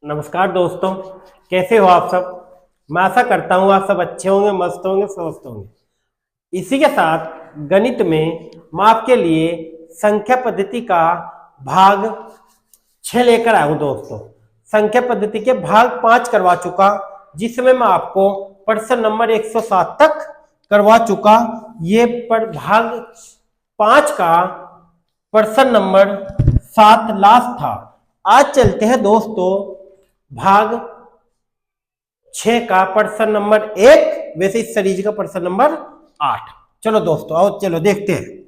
नमस्कार दोस्तों, कैसे हो आप सब। मैं आशा करता हूँ आप सब अच्छे होंगे, मस्त होंगे, स्वस्थ होंगे। इसी के साथ गणित में मैं आपके लिए संख्या पद्धति का भाग 6 लेकर आया हूँ दोस्तों। संख्या पद्धति के भाग 5 करवा चुका, जिसमें मैं आपको प्रश्न नंबर 107 तक करवा चुका। ये पर भाग 5 का प्रश्न नंबर 7 लास्ट था। आज चलते हैं दोस्तों भाग 6 का प्रश्न नंबर 1, वैसे इस सीरीज का प्रश्न नंबर 8। चलो दोस्तों आओ चलो देखते हैं।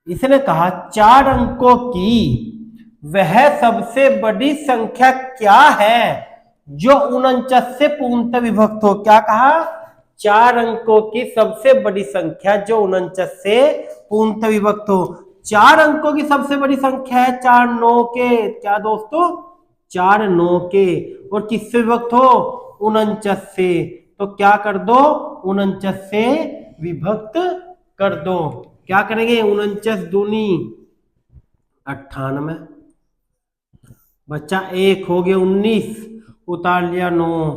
इसने कहा 4 अंकों की वह सबसे बड़ी संख्या क्या है जो 49 से पूर्णतः विभक्त हो। क्या कहा? 4 अंकों की सबसे बड़ी संख्या जो 49 से पूर्णतः विभक्त हो। 4 अंकों की सबसे बड़ी संख्या है 4 9 के। क्या दोस्तों? 4 9 के। और किससे विभक्त हो? 49 से। तो क्या कर दो? 49 से विभक्त कर दो। क्या करेंगे? 49 दूनी 98, बच्चा 1 हो गया 19, उतार लिया 9।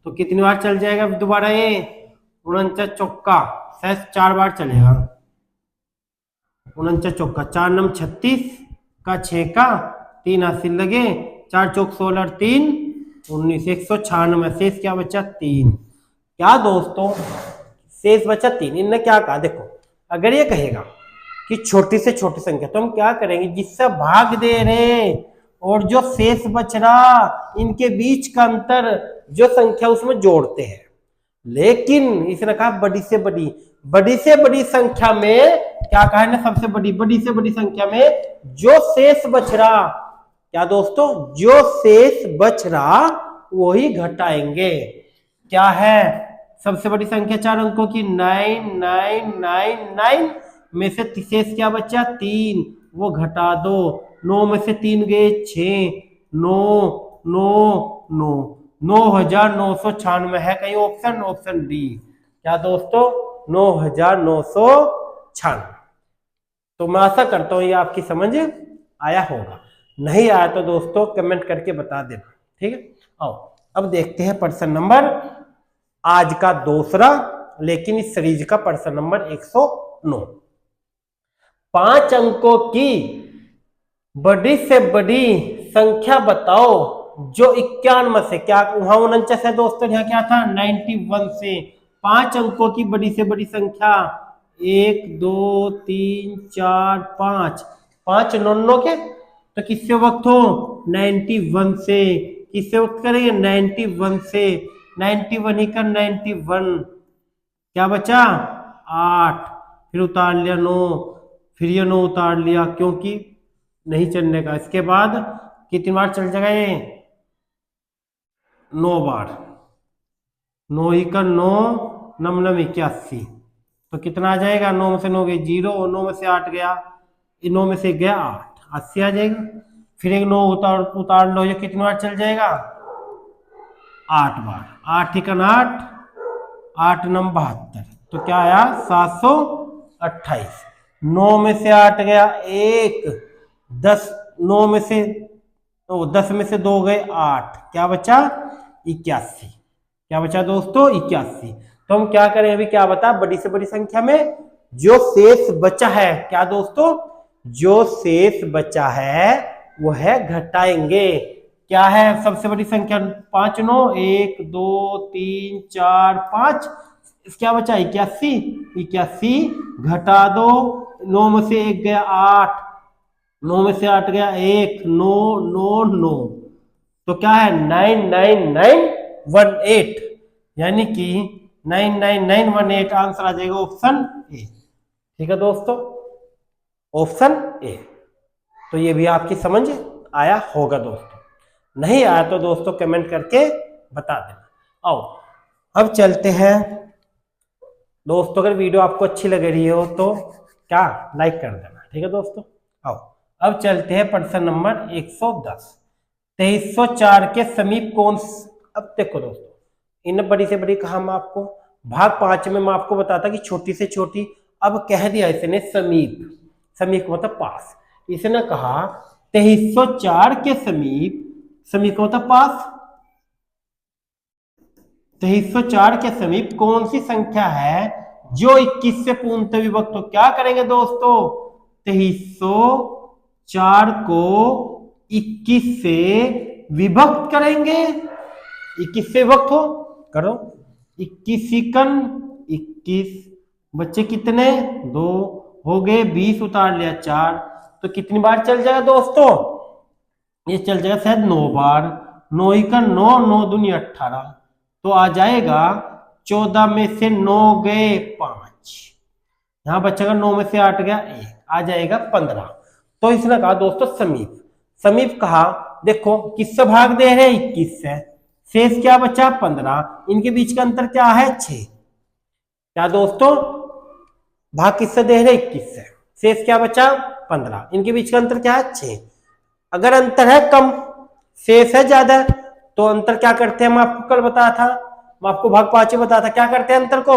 तो कितनी बार चल जाएगा दोबारा ये? 49 चौका शायद 4 बार चलेगा। 49 चौका 4 नम 36 का 6 का 3 हासिल लगे, 4 चौक 16 3 19, 196। शेष क्या बचा? 3। क्या दोस्तों? शेष बचा 3। इनने क्या कहा देखो, अगर ये कहेगा कि छोटी से छोटी संख्या तो हम क्या करेंगे, जिससे भाग दे रहे और जो शेष बच रहा इनके बीच का अंतर जो संख्या उसमें जोड़ते हैं। लेकिन इसने कहा बड़ी से बड़ी, बड़ी से बड़ी संख्या में क्या कहा है ना, सबसे बड़ी, बड़ी से बड़ी संख्या में जो शेष बच रहा, क्या दोस्तों, जो शेष बच रहा वही घटाएंगे। क्या है सबसे बड़ी संख्या 4 अंकों की? 9999 में से शेष क्या बचा? 3, वो घटा दो। 9 में से 3 गए 6, 9 9 9, 9996 है कहीं ऑप्शन? Option D. क्या दोस्तों? 9996। तो मैं आशा करता हूं ये आपकी समझ आया होगा। नहीं आया तो दोस्तों कमेंट करके बता देना, ठीक है। आओ अब देखते हैं प्रश्न नंबर आज का दूसरा, लेकिन इस सीरीज का प्रश्न नंबर 109। 5 अंकों की बड़ी से बड़ी संख्या बताओ जो 91 से, क्या वहां 49 है दोस्तों, यहाँ क्या था? 91 से 5 अंकों की बड़ी से बड़ी संख्या 1 2 3 4 5, 5 9 के। तो किससे वक्त हो? 91 से। किससे वक्त करेंगे? 91 से। 91 ही कर 91, क्या बचा? 8, फिर उतार लिया 9, फिर ये 9 उतार लिया क्योंकि नहीं चलने का। इसके बाद कितनी बार चल जाएगा ये? 9 बार। 9 ही का 9, 9 9 81। तो कितना आ जाएगा? 9 में से 9 गए 0, और 9 में से 8 गया, 9 में से गया 8, 80 आ जाएगा। फिर एक 9 उतार लो, ये कितनी बार चल जाएगा? 8 बार। 8 ही का 8, 8 9 72। तो क्या आया? 728। 9 में से 8 गया 1, 10, 9 में से 10 में से 2 गए 8, क्या बचा? 81। क्या बचा दोस्तों? 81। तो हम क्या करें अभी? क्या बता? बड़ी से बड़ी संख्या में जो शेष बचा है, क्या दोस्तों, जो शेष बचा है वो है घटाएंगे। क्या है सबसे बड़ी संख्या? 5 9, 1 2 3 4 5, क्या बचा? 81। 81 घटा दो, 9 में से 1 गया 8, 9 में से 8 गया 1, 9 9 9। तो क्या है? 99918, यानी कि 99918 आंसर आ जाएगा ऑप्शन ए। ठीक है दोस्तों, ऑप्शन ए। तो ये भी आपकी समझ आया होगा दोस्तों। नहीं आया तो दोस्तों कमेंट करके बता देना। आओ अब चलते हैं दोस्तों, अगर वीडियो आपको अच्छी लग रही हो तो क्या लाइक कर देना, ठीक है दोस्तों। आओ अब चलते हैं प्रश्न नंबर 110। 2304 के समीप कौन? अब देखो दोस्तों, इन बड़ी से बड़ी कहा मैं आपको, भाग 5 में मैं आपको बताता कि छोटी से छोटी। अब कह दिया इसने समीप, समीप मतलब पास। इसने कहा 2304 के समीप समीप होता पास। 2304 के समीप कौन सी संख्या है जो 21 से पूर्णतः विभक्त हो? क्या करेंगे दोस्तों, 2304 को 21 से विभक्त करेंगे। 21 से विभक्त हो, करो। 21 इकन 21, बच्चे कितने, 2 हो गए, 20 उतार लिया 4, तो कितनी बार चल जाएगा दोस्तों, ये चल जाएगा शायद 9 बार। 9 इकन 9, 9 दूनी 18, तो आ जाएगा 14 में से 9 गए 5, यहां बचेगा 9 में से 8 गया 1, आ जाएगा 15। तो इसने कहा दोस्तों समीप, समीप कहा, देखो किससे भाग दे रहे, 21 से, शेष क्या बचा 15, इनके बीच का अंतर क्या है 6। क्या दोस्तों, भाग किससे दे रहे 21 से, शेष क्या बचा 15, इनके बीच का अंतर क्या है 6। अगर अंतर है कम, शेष है ज्यादा, तो अंतर क्या करते हैं, मैं आपको कल बताया था, मैं आपको भाग 5 में बताया था, क्या करते हैं अंतर को,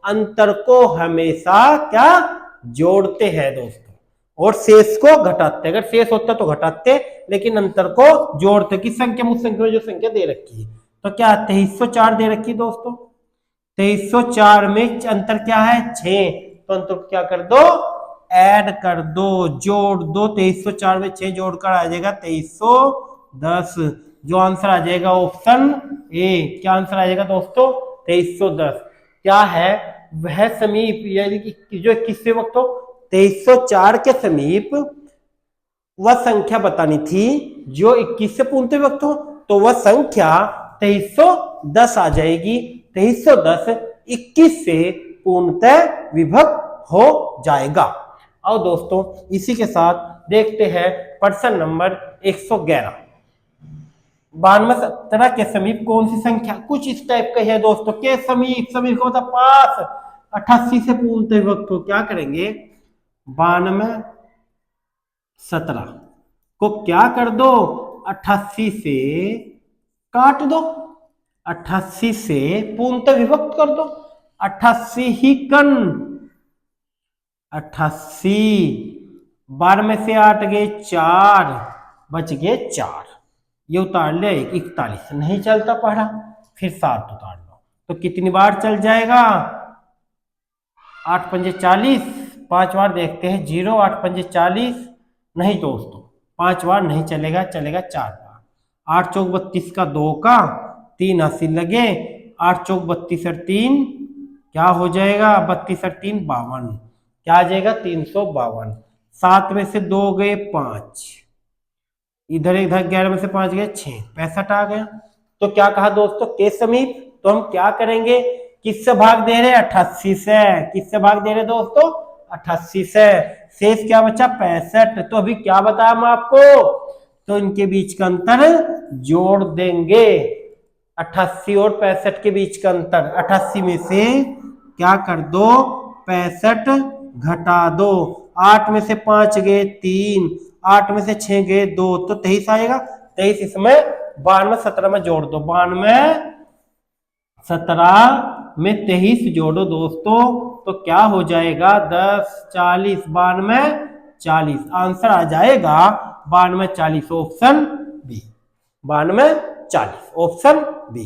अंतर को हमेशा क्या जोड़ते हैं दोस्तों, और शेष को घटाते। अगर शेष होता तो घटाते, लेकिन अंतर को जोड़ते। किस संख्या में, उस संख्या में जो संख्या दे रखी है। तो क्या 2304 दे रखी है दोस्तों, 2304 में अंतर क्या है 6, तो अंतर को क्या कर दो, ऐड कर दो, जोड़ दो। 2304 में 6 जोड़कर आ जाएगा 2310, जो आंसर आ जाएगा ऑप्शन ए। क्या आंसर आ जाएगा दोस्तों, 2310। क्या है वह समीप, यानी कि जो किससे वक्त हो, 2304 के समीप वह संख्या बतानी थी जो 21 से पूर्णतः विभक्त हो, तो वह संख्या 2310 आ जाएगी। 2310 21 से पूर्णतः विभक्त हो जाएगा। और दोस्तों इसी के साथ देखते हैं प्रश्न नंबर 111। 9217 के समीप कौन सी संख्या, कुछ इस टाइप का है दोस्तों, के समीप, समीप को मतलब पास, 88 से पूर्णतः विभक्त हो। क्या करेंगे, 9217 को क्या कर दो, 88 से काट दो, 88 से पूर्णतः विभक्त कर दो। 88 ही कन 88, 12 में से 8 गए 4, बच गए 4, ये उतार ले 41, नहीं चलता पढ़ा, फिर 7 उतार लो, तो कितनी बार चल जाएगा, 8 पंजे 40, 5 बार देखते हैं, 0 8 पंजे 40, नहीं दोस्तों 5 बार नहीं चलेगा, चलेगा 4 बार। 8 चौक 32 का 2 का 3 80 लगे, 8 चौक 32 और 3 क्या हो जाएगा, 32 और 3 52, क्या आ जाएगा 352। 7 में से 2 गए 5, इधर इधर 11 में से 5 गए 6, 65 आ गया। तो क्या कहा दोस्तों, के समीप, तो हम क्या करेंगे, किससे भाग दे रहे, 88 से, किससे भाग दे रहे दोस्तों, 88 से, शेष क्या बचा 65। तो अभी क्या बताया मैं आपको, तो इनके बीच का अंतर जोड़ देंगे, 88 और 65 के बीच का अंतर, 88 में से क्या कर दो 65 घटा दो, 8 में से 5 गए 3, 8 में से 6 गए 2, तो 23 आएगा। 23 इसमें 92 17 में जोड़ दो, 92 17 में 23 जोड़ो दोस्तों, तो क्या हो जाएगा 10 40, 92 40, आंसर आ जाएगा 92 40, ऑप्शन बी, 92 40 ऑप्शन बी।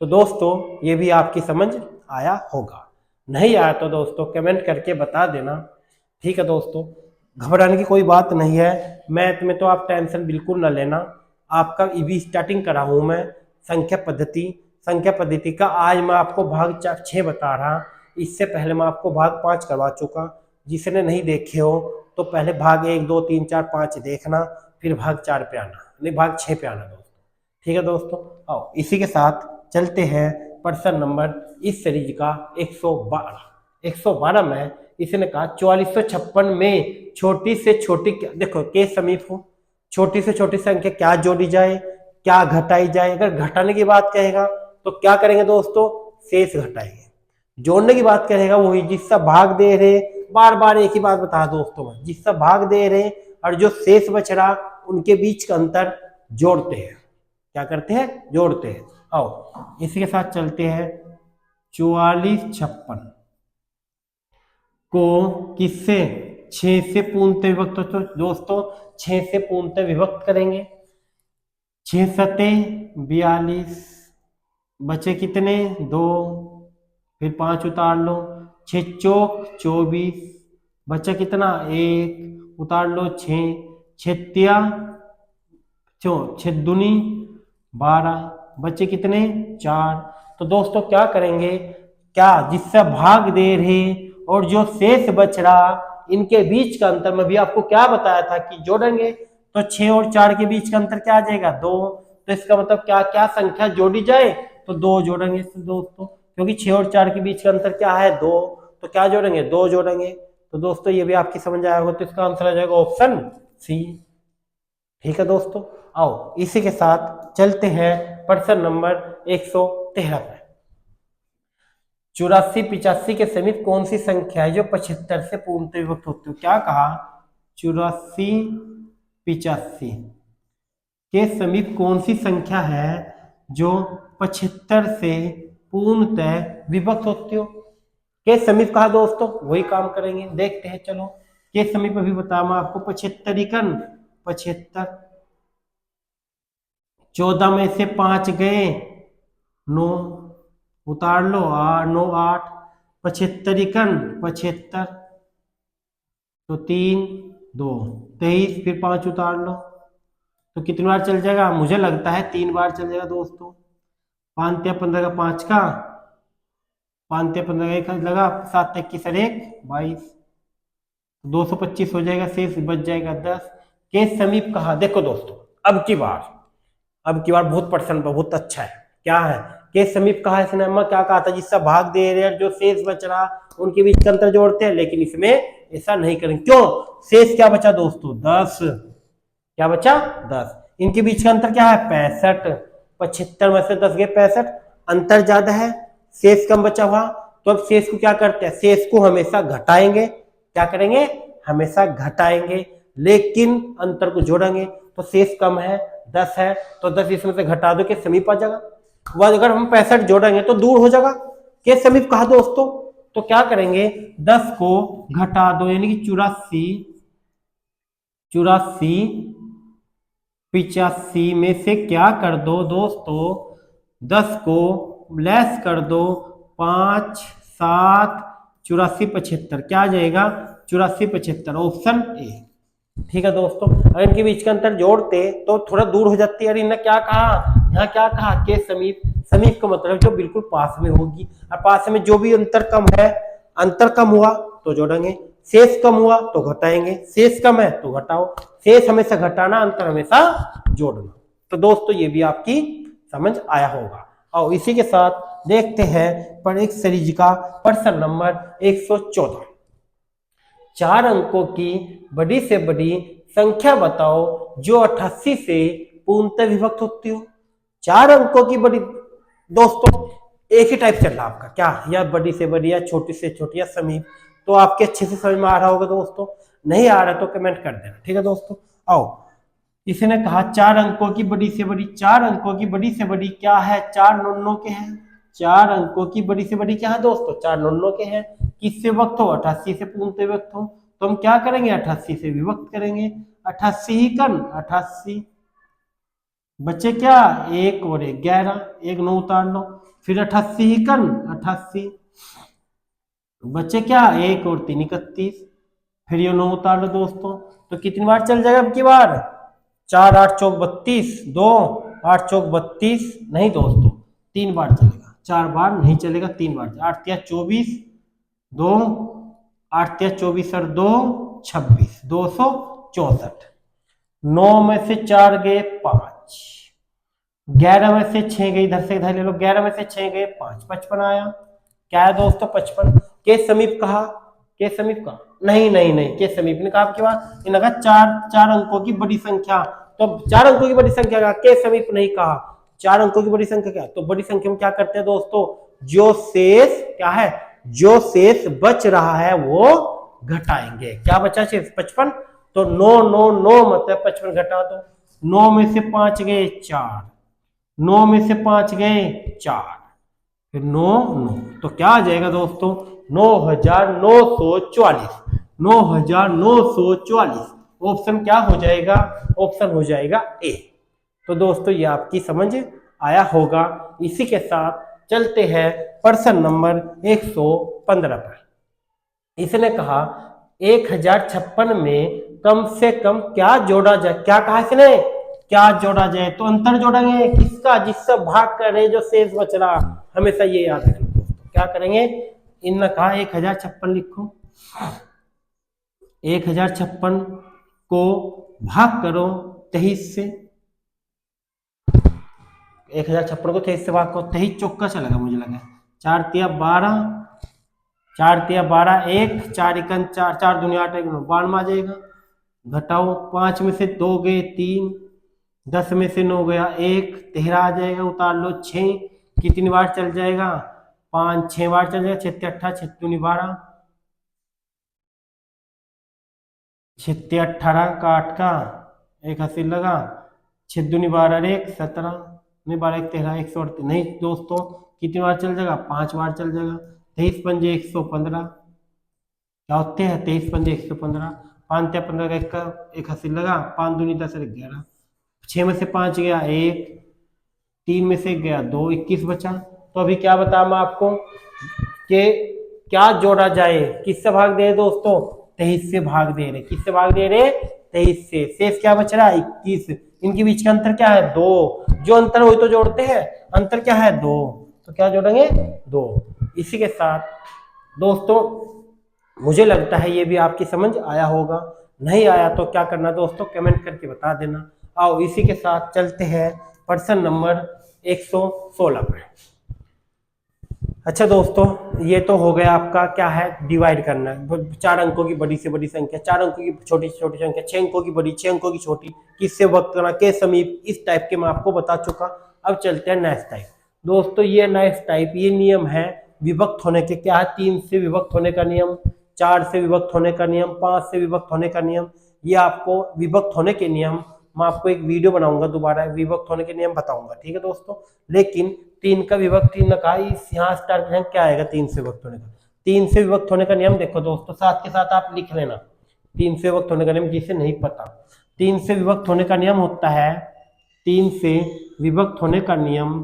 तो दोस्तों ये भी आपकी समझ आया होगा, नहीं आया तो दोस्तों कमेंट करके बता देना, ठीक है दोस्तों। घबराने की कोई बात नहीं है, मैथ में तो आप टेंशन बिल्कुल ना लेना, आपका ईवी स्टार्टिंग करा हूं मैं, संख्या पद्धति का आज मैं आपको भाग 6 बता रहा, इससे पहले मैं आपको भाग 5 करवा चुका, जिसने नहीं देखे हो तो पहले भाग 1 2 3 4 5 देखना, फिर भाग 4 पे आना, नहीं भाग 6 पे आना दोस्तों, ठीक है दोस्तों। आओ इसी के साथ चलते हैं प्रश्न नंबर इस सीरीज का 112 में इसने कहा 4456 में छोटी से छोटी, देखो के समीप हो, छोटी से छोटी संख्या क्या जोड़ी जाए, क्या घटाई जाए। अगर घटाने की बात कहेगा तो क्या करेंगे दोस्तों, शेष घटाएंगे। जोड़ने की बात करेगा वही जिसका भाग दे रहे, बार बार एक ही बात बता दोस्तों, जिसका भाग दे रहे और जो शेष बच रहा उनके बीच का अंतर जोड़ते हैं, क्या करते हैं, जोड़ते हैं। आओ इसी के साथ चलते हैं 4456 को किससे, 6 से पूर्णतः विभक्त, तो दोस्तों 6 से पूर्णतः विभक्त करेंगे। 6 सते 42, बचे कितने 2, फिर 5 उतार लो, 6 चौक 24, बचा कितना 1, उतार लो 6, 6 तिया 6 दूनी 12, बचे कितने 4। तो दोस्तों क्या करेंगे, क्या जिससे भाग दे रहे और जो शेष बच रहा इनके बीच का अंतर मैं भी आपको क्या बताया था कि जोड़ेंगे, तो 6 और 4 के बीच का अंतर क्या आ जाएगा 2। तो इसका मतलब क्या क्या संख्या जोड़ी जाए, तो 2 जोड़ेंगे दोस्तों, क्योंकि 6 और 4 के बीच का अंतर क्या है 2, तो क्या जोड़ेंगे 2 जोड़ेंगे। तो दोस्तों ये भी आपकी समझ आया होगा, तो इसका आंसर आ जाएगा ऑप्शन सी। ठीक है दोस्तों, आओ इसी के साथ चलते हैं प्रश्न नंबर 113 पर। 84 85 के समीप कौन सी संख्या है जो 75 से पूर्णतः विभक्त होती है। क्या कहा, 84 85 के समीप कौन सी संख्या है जो 75 से पूर्णतः विभक्त होती हो। के समीप कहा दोस्तों, वही काम करेंगे, देखते हैं चलो। के समीप अभी बताया मैं आपको, 75 इकन 75, 14 में से 5 गए 9, उतार लो 9 8, 75 इकन 75, तो 3 2 23, फिर 5 उतार लो, तो कितनी बार चल जाएगा, मुझे लगता है 3 बार चल जाएगा दोस्तों। 5 या 15 का 5 का, 5 या 15 का 1 लगा, 7 21 और 1 22, 225 हो जाएगा, शेष बच जाएगा 10। के समीप कहा, देखो दोस्तों अब की बार बहुत प्रश्न बहुत अच्छा है। क्या है, के समीप कहा, इसने अम्मा क्या कहा था, जिससे भाग दे रहे हैं जो शेष बच रहा उनके बीच का अंतर जोड़ते हैं, लेकिन इसमें ऐसा नहीं करेंगे। क्यों, शेष क्या बचा दोस्तों 10, क्या बचा 10, इनके बीच का अंतर क्या है 65, 75 में से 10 गए 65, अंतर ज्यादा है शेष कम बचा हुआ, तो अब शेष को क्या करते हैं, शेष को हमेशा घटाएंगे, क्या करेंगे हमेशा घटाएंगे, लेकिन अंतर को जोड़ेंगे। तो शेष कम है 10 है, तो 10 इसमें से घटा दो के समीप आ जाएगा। वह अगर हम 65 जोड़ेंगे तो दूर हो जाएगा, के समीप कहा दोस्तों, तो क्या करेंगे 10 को घटा दो, यानी कि 84 85 में से क्या कर दो दोस्तों, 10 को लेस कर दो, 5 7 84 75, क्या आ जाएगा 84 75, ऑप्शन ए। ठीक है दोस्तों, अगर इनके बीच का अंतर जोड़ते तो थोड़ा दूर हो जाती है। अरे इन्होंने क्या कहा, यहाँ क्या कहा के समीप, समीप का मतलब जो बिल्कुल पास में होगी, और पास में जो भी अंतर कम है, अंतर कम हुआ तो जोड़ेंगे, शेष कम हुआ तो घटाएंगे, शेष कम है तो घटाओ, शेष हमेशा घटाना, अंतर हमेशा जोड़ना। तो दोस्तों ये भी आपकी समझ आया होगा। और इसी के साथ देखते हैं पर एक सीरीज का प्रश्न नंबर 114। 4 अंकों की बड़ी से बड़ी संख्या बताओ जो 88 से पूर्णतः विभक्त होती हो। 4 अंकों की बड़ी, दोस्तों एक ही टाइप चल रहा आपका, क्या या बड़ी से बड़ी या छोटी से छोटी या समीप, तो आपके अच्छे से समझ में आ रहा होगा दोस्तों। नहीं आ रहा तो कमेंट कर देना। ठीक है दोस्तों, आओ इसने कहा 4 अंकों की बड़ी से बड़ी, 4 अंकों की बड़ी से बड़ी क्या है, 4 नन्नों के हैं। 4 अंकों की बड़ी से बड़ी क्या है दोस्तों, 4 नन्नों के हैं। किससे विभक्त हो, 88 से पूर्णतः विभक्त हो, तो हम क्या करेंगे 88 से विभक्त करेंगे, 88 ही कन 88, बच्चे क्या 1 और 1 11, 1 9 उतार लो, फिर 88 ही कन 88, बच्चे क्या 1 और 3 31, फिर ये 9 उतार लो दोस्तों। तो कितनी बार चल जाएगा अब की बार, 4 8 चौक 32, 2 8 चौक 32, नहीं दोस्तों 3 बार चलेगा, 4 बार नहीं चलेगा, 3 बार, 8 या 24, 2 8 या 24 और 2 26, 264, 9 में से 4 गए 5, 11 में से 6 गए, इधर से इधर ले लो, 11 में से 6 गए 5, 55 आया। क्या है दोस्तों 55। के समीप कहा, के समीप कहा, नहीं नहीं नहीं, के समीप ने कहा आपके पास, इन्होंने कहा 4 अंकों की बड़ी संख्या, तो 4 अंकों की बड़ी संख्या का, के समीप नहीं कहा। 4 अंकों की बड़ी संख्या क्या, तो बड़ी संख्या में क्या करते हैं दोस्तों, जो शेष क्या है, जो शेष बच रहा है वो घटाएंगे। क्या बचा शेष 55, तो 9 9 9 मतलब 55 घटा दो, 9 में से 5 गए 4, 9 में से 5 गए 4, फिर 9 9, तो क्या आ जाएगा दोस्तों 9944, 9944, ऑप्शन क्या हो जाएगा, ऑप्शन हो जाएगा ए। तो दोस्तों ये आपकी समझ आया होगा। इसी के साथ चलते हैं प्रश्न नंबर 115 पर। इसने कहा 1056 में कम से कम क्या जोड़ा जाए। क्या कहा इसने, क्या जोड़ा जाए, तो अंतर जोड़ेंगे किसका, जिससे भाग करे जो शेष बच रहा। हमेशा ये याद रखना दोस्तों, क्या करेंगे, इनने कहा 1056 लिखो, 1056 को भाग करो 23 से, 1056 को 23 से भाग करो, 23 चौका चलेगा मुझे लगा, 4 तिया 12, 4 तिया 12, 1 4 इकन 4, 4 दूनी 8 1 92 आ जाएगा। घटाओ 5 में से 2 गए 3, 10 में से 9 गया 1, 13 आ जाएगा, उतार लो 6, कितनी बार चल जाएगा, 5 6 बार चल जाएगा, 6 18, 6 दूनी 12, 6 18 का 8 का 81 लगा, 6 दूनी 12 1 17, नहीं 12 1 13, 138 नहीं दोस्तों, कितनी बार चल जाएगा, 5 बार चल जाएगा, 23 पंजे 115, क्या होते हैं 23 पंजे 115, 5 त्या 15 का 81 लगा, 5 दूनी 10 11, 6 में से 5 गया 1, 3 में से गया 2, 21 बचा। तो अभी क्या बताया मैं आपको कि क्या जोड़ा जाए, किससे भाग दे रहे दोस्तों, 23 से भाग दे रहे, किससे भाग दे रहे, 23 से, शेष क्या बच रहा है 21, इनके बीच का अंतर क्या है 2, जो अंतर वही तो जोड़ते हैं, अंतर क्या है 2, तो क्या जोड़ेंगे 2। इसी के साथ दोस्तों मुझे लगता है ये भी आपकी समझ आया होगा, नहीं आया तो क्या करना दोस्तों, कमेंट करके बता देना। आओ इसी के साथ चलते हैं प्रश्न नंबर 116 पर। अच्छा दोस्तों ये तो हो गया आपका क्या है, डिवाइड करना है, 4 अंकों की बड़ी से बड़ी संख्या, 4 अंकों की छोटी से छोटी संख्या, 6 अंकों की बड़ी, 6 अंकों की छोटी, किससे वक्त करना, के समीप, इस टाइप के मैं आपको बता चुका। अब चलते हैं नेक्स्ट टाइप। दोस्तों ये नेक्स्ट टाइप, ये नियम है विभक्त होने के, क्या है, 3 से विभक्त होने का नियम, 4 से विभक्त होने का नियम, 5 से विभक्त होने का नियम। ये आपको विभक्त होने के नियम मैं आपको एक वीडियो बनाऊंगा, दोबारा विभक्त होने के नियम बताऊंगा, ठीक है दोस्तों। लेकिन 3 का विभक्त 3 का यहाँ स्टार्ट क्या आएगा 3 से विभक्त होने का, 3 से विभक्त होने का नियम देखो दोस्तों, साथ के साथ आप लिख लेना 3 से विभक्त होने का नियम, जिसे नहीं पता 3 से विभक्त होने का नियम होता है, 3 से विभक्त होने का नियम,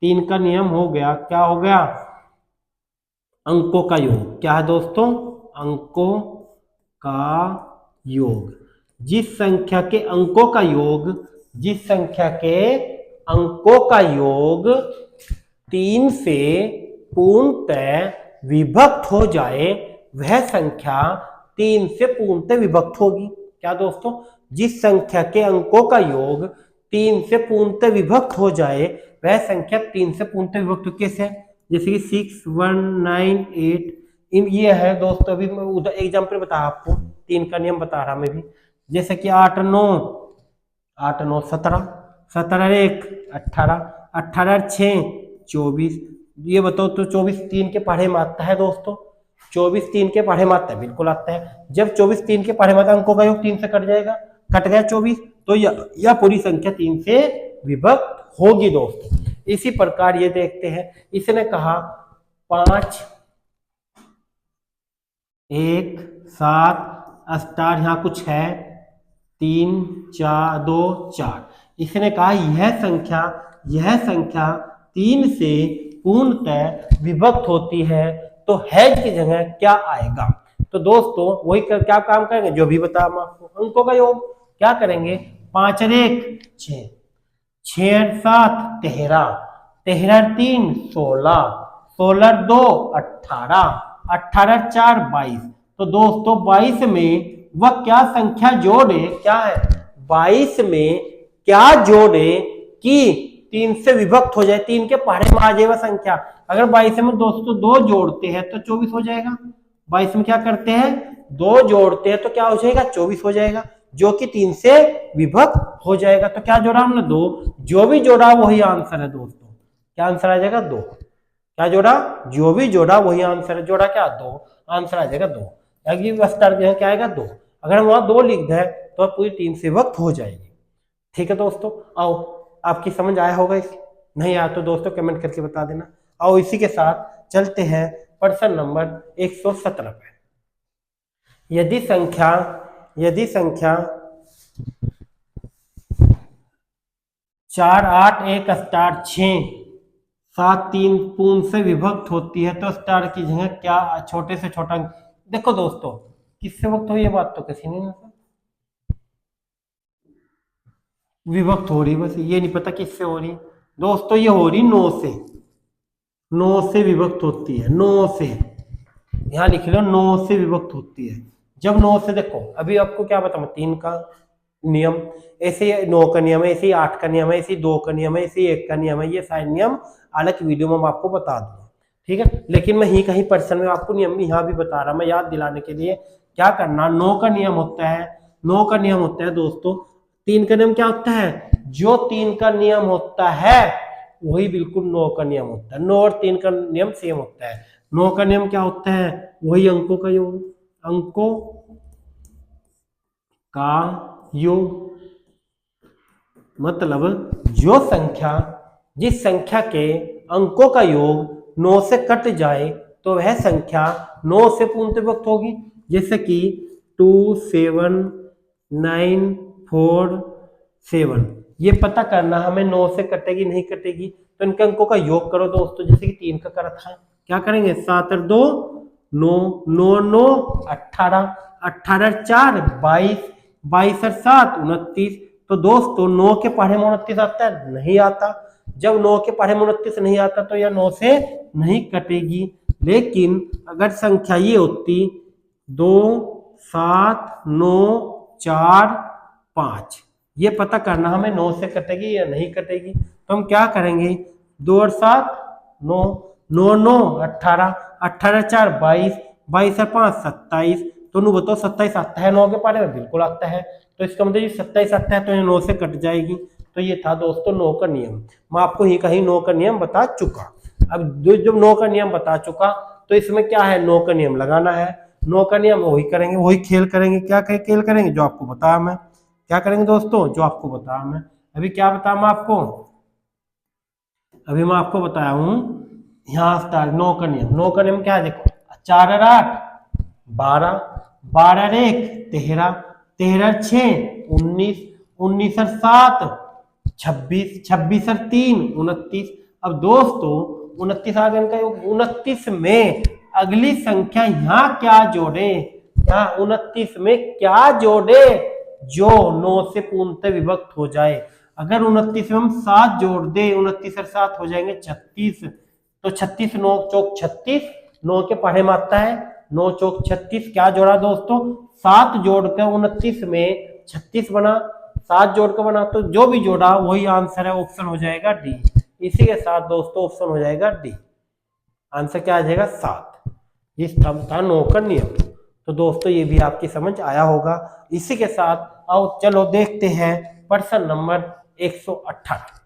3 का नियम हो गया, क्या हो गया, अंकों का योग। क्या है दोस्तों, अंकों का योग। जिस संख्या के अंकों का योग, जिस संख्या के अंकों का योग 3 से पूर्णतः विभक्त हो जाए वह संख्या 3 से पूर्णतः विभक्त होगी। क्या दोस्तों, जिस संख्या के अंकों का योग 3 से पूर्णतः विभक्त हो जाए वह संख्या 3 से पूर्णतः विभक्त हो। कैसे, जैसे कि 6 1 9 8 ये है दोस्तों, अभी मैं उधर एग्जाम्पल बता आपको, 3 का नियम बता रहा मैं भी, जैसे कि 8 9 17, 17 1 18, 18 6 24। ये बताओ तो 24 3 के पढ़े में आता है दोस्तों, 24 3 के पढ़े में आता है, बिल्कुल आता है। जब 24 3 के पढ़े में आता है, अंकों का योग 3 से कट जाएगा, कट गया 24, तो यह पूरी संख्या 3 से विभक्त होगी दोस्तों। इसी प्रकार ये देखते हैं, इसने कहा 5 1 7 स्टार, यहाँ कुछ है 3 4 2 4। इसने कहा यह संख्या 3 से पूर्णतः विभक्त होती है, तो हैज की जगह क्या आएगा। तो दोस्तों वही क्या काम करेंगे जो भी बताया मैं आपको, अंकों का योग क्या करेंगे, 5 और 1 6, 6 और 7 13, 13 और 3 16, 16 और 2 18, 18 और 4 22। तो दोस्तों 22 में वह क्या संख्या जोड़े, क्या है 22 में क्या जोड़े कि 3 से विभक्त हो जाए, 3 के पहाड़े में आ जाए वह संख्या। अगर 22 में दोस्तों 2 जोड़ते हैं तो 24 हो जाएगा, 22 में क्या करते हैं 2 जोड़ते हैं तो क्या हो जाएगा 24 हो जाएगा, जो कि 3 से विभक्त हो जाएगा। तो क्या जोड़ा हमने 2, जो भी जोड़ा वही आंसर है दोस्तों, क्या आंसर आ जाएगा 2। क्या जोड़ा, जो भी जोड़ा वही आंसर है, जोड़ा क्या 2, आंसर आ जाएगा 2। क्या आएगा 2, अगर हम वहां 2 लिख दें तो पूरी 3 से विभक्त हो जाएगी। ठीक है दोस्तों, आओ आपकी समझ आया होगा, इस नहीं आया तो दोस्तों कमेंट करके बता देना। आओ इसी के साथ चलते हैं प्रश्न नंबर 117 पे। यदि संख्या 4 8 1 स्टार 6 7 3 पूर्ण से विभक्त होती है, तो स्टार की जगह क्या छोटे से छोटा। देखो दोस्तों, किससे वक्त हो ये बात तो किसी ने नहीं, विभक्त हो रही, बस ये नहीं पता किससे हो रही। दोस्तों ये हो रही 9 से, 9 से विभक्त होती है, 9 से, यहाँ लिख लो 9 से विभक्त होती है। जब 9 से, देखो अभी आपको क्या बताऊं, 3 का नियम, ऐसे 9 का नियम है, ऐसे 8 का नियम है, ऐसे 2 का नियम है, ऐसे 1 का नियम है, ये सारे नियम अलग वीडियो में मैं आपको बता दूंगा, ठीक है। लेकिन मैं ही कहीं पर्सन में आपको नियम यहाँ भी बता रहा, मैं याद दिलाने के लिए। क्या करना, 9 का नियम होता है, 9 का नियम होता है दोस्तों, 3 का नियम क्या होता है, जो 3 का नियम होता है वही बिल्कुल 9 का नियम होता है। 9 और 3 का नियम सेम होता है। 9 का नियम क्या होता है, वही अंकों का योग, अंकों का योग, मतलब जो संख्या, जिस संख्या के अंकों का योग 9 से कट जाए तो वह संख्या 9 से पूर्ण विभक्त होगी। जैसे कि 2 7 9 4 7, ये पता करना हमें 9 से कटेगी नहीं कटेगी, तो इनके अंकों का योग करो दोस्तों। जैसे कि 3 का करा था, क्या करेंगे, 7 और 2 9, 9 9 18, 18 4 22, 22 और 7 29। तो दोस्तों 9 के पढ़े में 29 आता है, नहीं आता। जब 9 के पढ़े में 29 नहीं आता तो यह 9 से नहीं कटेगी। लेकिन अगर संख्या ये होती 2 7 9 4 5, ये पता करना हमें 9 से कटेगी या नहीं कटेगी, तो हम क्या करेंगे, 2 और 7 9, 9 9 18, 18 4 22, 22 और 5 27। तो नु बताओ 27 आता है 9 के पढ़े में, बिल्कुल आता है। तो इसका मतलब ये 27 आता है तो ये 9 से कट जाएगी। तो ये था दोस्तों 9 का नियम। मैं आपको ही कहीं 9 का नियम बता चुका। अब जब 9 का नियम बता चुका तो इसमें क्या है, 9 का नियम लगाना है। 9 का नियम वही करेंगे, वही खेल करेंगे। क्या खेल करेंगे, जो आपको बताया मैं। क्या करेंगे दोस्तों, जो आपको बताया मैं। अभी क्या बताया मैं आपको, अभी मैं आपको बताया हूं यहाँ स्टार 9 का नियम। 9 का नियम क्या है, देखो 4 और 8 12, 12 और 1 13, 13 और 6 19, 19 और 7 26, 26 और 3 29। अब दोस्तों 29 आ गया इनका योग। 29 में अगली संख्या यहाँ क्या जोड़े, यहाँ 29 में क्या जोड़े, जो 9 से पूर्णतः विभक्त हो जाए। अगर 29 में हम 7 जोड़ दे, 29 और 7 हो जाएंगे 36। तो 36 9 चौक 36, 9 के पढ़े में आता है 9 चौक 36। क्या जोड़ा दोस्तों, 7 जोड़कर 29 में 36 बना, 7 जोड़कर बना, तो जो भी जोड़ा वही आंसर है, ऑप्शन हो जाएगा डी। इसी के साथ दोस्तों ऑप्शन हो जाएगा डी, आंसर क्या आ जाएगा 7। इस था 9 का नियम। तो दोस्तों ये भी आपकी समझ आया होगा। इसी के साथ आओ चलो देखते हैं प्रश्न नंबर 118।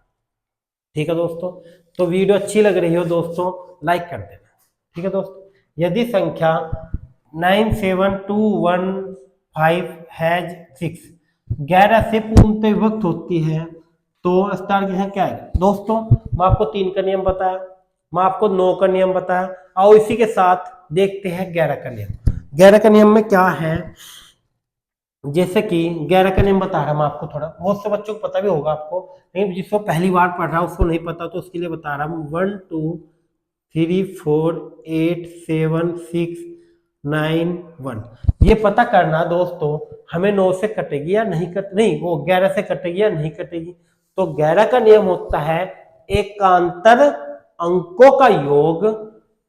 ठीक है दोस्तों, तो वीडियो अच्छी लग रही हो दोस्तों लाइक कर देना। ठीक है दोस्तों, यदि संख्या 97215 हैज 6 11 से पूर्णतः विभक्त होती है तो स्टार की क्या है दोस्तों। मैं आपको 3 का नियम बताया, मैं आपको 9 का नियम बताया, और इसी के साथ देखते हैं 11 का नियम। 11 का नियम में क्या है, जैसे कि 11 का नियम बता रहा मैं आपको, थोड़ा बहुत से बच्चों को पता भी होगा आपको, लेकिन जिसको पहली बार पढ़ रहा है उसको नहीं पता, तो उसके लिए बता रहा हूँ। 1 2 3 4 8 7 6 9 1, ये पता करना दोस्तों हमें 9 से कटेगी या नहीं नहीं वो 11 से कटेगी या नहीं कटेगी। तो 11 का नियम होता है एकांतर अंकों का योग,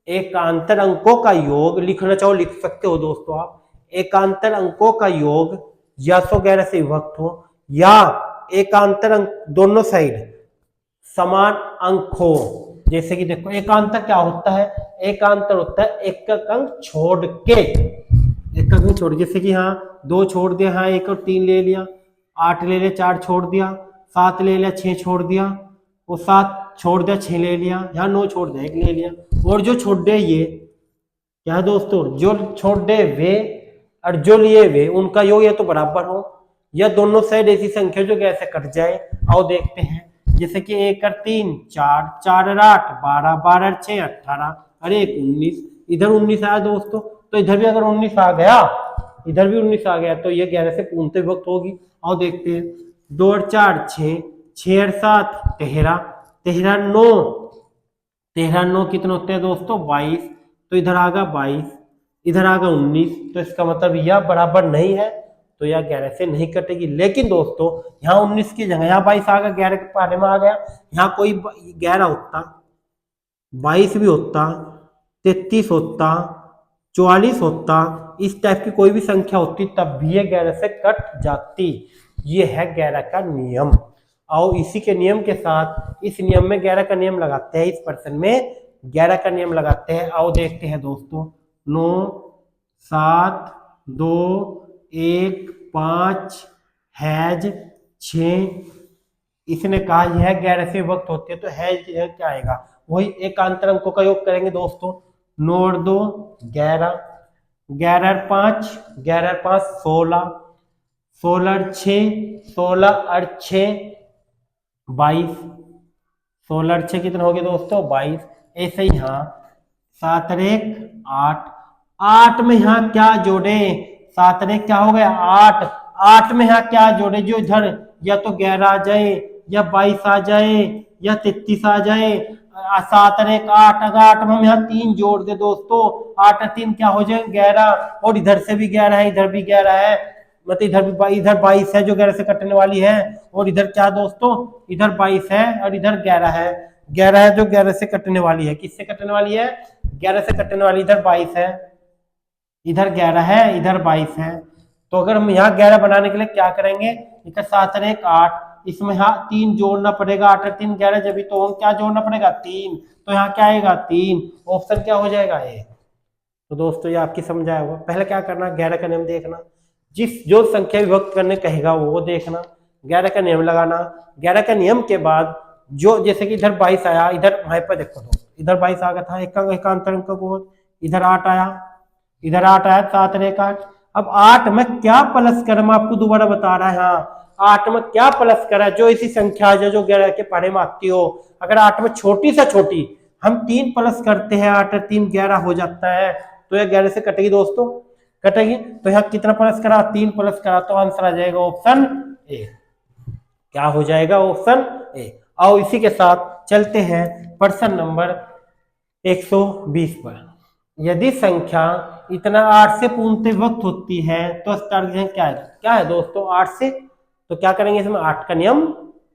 एकांतर अंकों का योग, लिखना चाहो लिख सकते हो दोस्तों आप। एकांतर अंकों का योग या तो 11 से विभक्त हो या एकांतर अंक दोनों साइड समान अंक हो। जैसे कि देखो एकांतर क्या होता है, एकांतर होता है एक अंक छोड़ के, एक अंक छोड़, जैसे कि हाँ 2 छोड़ दिया, हाँ 1 और 3 ले लिया, 8 ले लिया, 4 छोड़ दिया, 7 ले लिया, 6 छोड़ दिया, वो 7 छोड़ दिया, 6 ले लिया, यहाँ 9 छोड़ दिया, 1 ले लिया। और जो छोड़ दे ये क्या है दोस्तों, जो छोड़ दे वे और जो लिए वे उनका योग या तो बराबर हो या दोनों साइड ऐसी संख्या जो कैसे कट जाए। आओ देखते हैं, जैसे कि 1 और 3 4, 4 और 8 12, 12 और 6 18, अरे 19, इधर 19 आया दोस्तों, तो इधर भी अगर 19 आ गया, इधर भी 19 आ गया, तो ये 11 से पूर्णतः विभक्त होगी। आओ देखते हैं, 2 और 4 6, 6 और 7 13, 13 9, 13 9 कितने होते हैं दोस्तों 22, तो इधर आ गया 22, इधर आ गया 19, तो इसका मतलब यह बराबर नहीं है, तो यह 11 से नहीं कटेगी। लेकिन दोस्तों यहाँ 19 की जगह यहाँ 22 आ गया, 11 के पहले में आ गया, यहाँ कोई 11 होता, 22 भी होता, 33 होता, 44 होता, इस टाइप की कोई भी संख्या होती तब भी ये 11 से कट जाती। ये है 11 का नियम। और इसी के नियम के साथ इस नियम में 11 का नियम लगाते हैं, इस पर्सन में 11 का नियम लगाते हैं। आओ देखते हैं दोस्तों, 9 7 2 1 5 हैज 6, इसने कहा यह 11 से विभक्त होती है, तो हैज क्या आएगा, वही एकांतर अंकों का योग करेंगे दोस्तों। 9 और 2 11, 11 और 5 11 और 5 16, 16 और 6 16 और 6 22, 16 और 6 कितने हो गए दोस्तों 22। ऐसे ही यहाँ 7 और 1 8, 8 में यहाँ क्या जोड़े, 7 और 1 क्या हो गया 8, 8 में यहाँ क्या जोड़े, जो इधर या तो 11 आ जाए या 22 आ जाए या 33 आ जाए, 7 और 1 8, अगर 8 में हम यहाँ 3 जोड़ दे दोस्तों, 8 और 3 क्या हो जाए 11, और इधर से भी 11 है, इधर भी 11 है, मतलब इधर 22 है जो 11 से कटने वाली है, और इधर क्या दोस्तों इधर 22 है और इधर 11 है, 11 है जो 11 से कटने वाली है, किससे कटने वाली है 11 से कटने वाली, इधर 22 है, इधर 11 है, इधर 22 है। तो अगर हम यहाँ 11 बनाने के लिए क्या करेंगे, इधर 7 और 1 8, इसमें यहाँ 3 जोड़ना पड़ेगा, 8 और 3 11, जब भी तो क्या जोड़ना पड़ेगा 3, तो यहाँ क्या आएगा 3, ऑप्शन क्या हो जाएगा ए। तो दोस्तों ये आपकी समझ आया होगा। पहले क्या करना, 11 का नियम देखना, जिस जो संख्या विभक्त करने कहेगा वो देखना, 11 का नियम लगाना, 11 का नियम के बाद जो जैसे कि इधर 22 आया, इधर वहां पर देखो दोस्तों इधर 22 आ गया था, एकांतर अंक को, इधर 8 आया, इधर 8 आया, 7 और 1 8। अब 8 में क्या प्लस करें, मैं आपको दोबारा बता रहा है, हाँ 8 में क्या प्लस करा, जो ऐसी संख्या जो 11 के पढ़े में आती हो, अगर 8 में छोटी से छोटी हम 3 प्लस करते हैं, 8 और 3 11 हो जाता है, तो यह 11 से कटेगी दोस्तों, कटेगी। तो यहाँ कितना प्लस करा 3 प्लस करा, तो आंसर आ जाएगा ऑप्शन ए। क्या हो जाएगा ऑप्शन ए। और इसी के साथ चलते हैं प्रश्न नंबर 120 पर। यदि संख्या इतना 8 से पूर्णतः विभक्त होती है तो क्या है, क्या है दोस्तों 8 से, तो क्या करेंगे इसमें 8 का नियम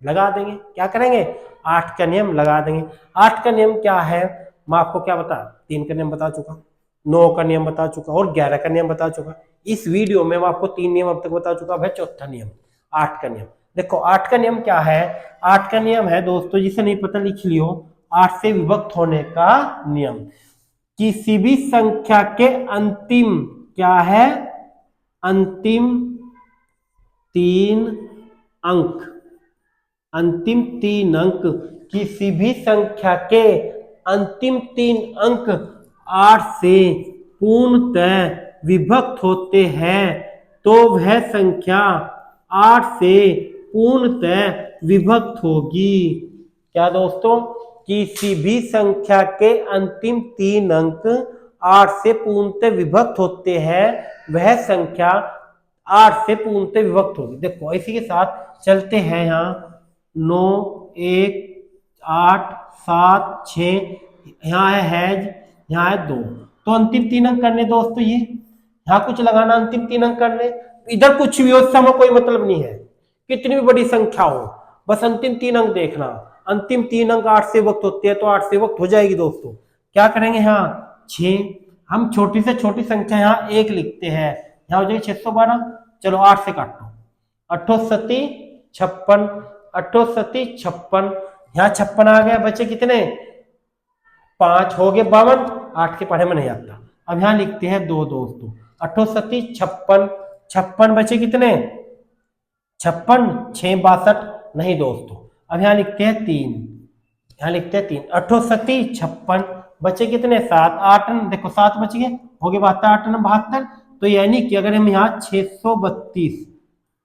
लगा देंगे, क्या करेंगे 8 का नियम लगा देंगे। 8 का नियम क्या है, मैं आपको क्या बता 3 का नियम बता चुका, 9 का नियम बता चुका और 11 का नियम बता चुका। इस वीडियो में मैं आपको 3 नियम अब तक बता चुका, भाई चौथा नियम 8 का नियम। देखो 8 का नियम क्या है, 8 का नियम है दोस्तों, जिसे नहीं पता लिख लियो, 8 से विभक्त होने का नियम। किसी भी संख्या के अंतिम क्या है, अंतिम 3 अंक, अंतिम 3 अंक, किसी भी संख्या के अंतिम 3 अंक 8 से पूर्णतः विभक्त होते हैं तो वह संख्या 8 से पूर्णतः विभक्त होगी। क्या दोस्तों, किसी भी संख्या के अंतिम 3 अंक 8 से पूर्णतः विभक्त होते हैं, वह संख्या 8 से पूर्णतः विभक्त होगी। देखो इसी के साथ चलते हैं, यहाँ 9 1 8 7 6, यहाँ है हैज, यहाँ है 2, तो अंतिम 3 अंक करने दोस्तों, ये यहाँ कुछ लगाना, अंतिम 3 अंक करने, इधर कुछ भी हो समय कोई मतलब नहीं है, कितनी भी बड़ी संख्या हो, बस अंतिम 3 अंक देखना। अंतिम 3 अंक 8 से वक्त होते हैं तो 8 से वक्त हो जाएगी दोस्तों। क्या करेंगे यहाँ 6, हम छोटी से छोटी संख्या यहाँ 1 लिखते हैं, यहाँ हो जाएगी 612, चलो 8 से काटो, 8 7 56, 8 7 56, यहाँ 56 आ गया, बचे कितने 5 हो गए 52, 8 के पढ़े में नहीं आता। अब यहाँ लिखते हैं 2 दोस्तों, 8 7 56, 56 बचे कितने 56, 6 62 नहीं दोस्तों। अब यहाँ लिखते हैं 3, यहाँ लिखते हैं 3, 8 7 56, बचे कितने 7 8, देखो 7 बच गए, हो गए 72, 8 72, तो यानी कि अगर हम यहाँ 632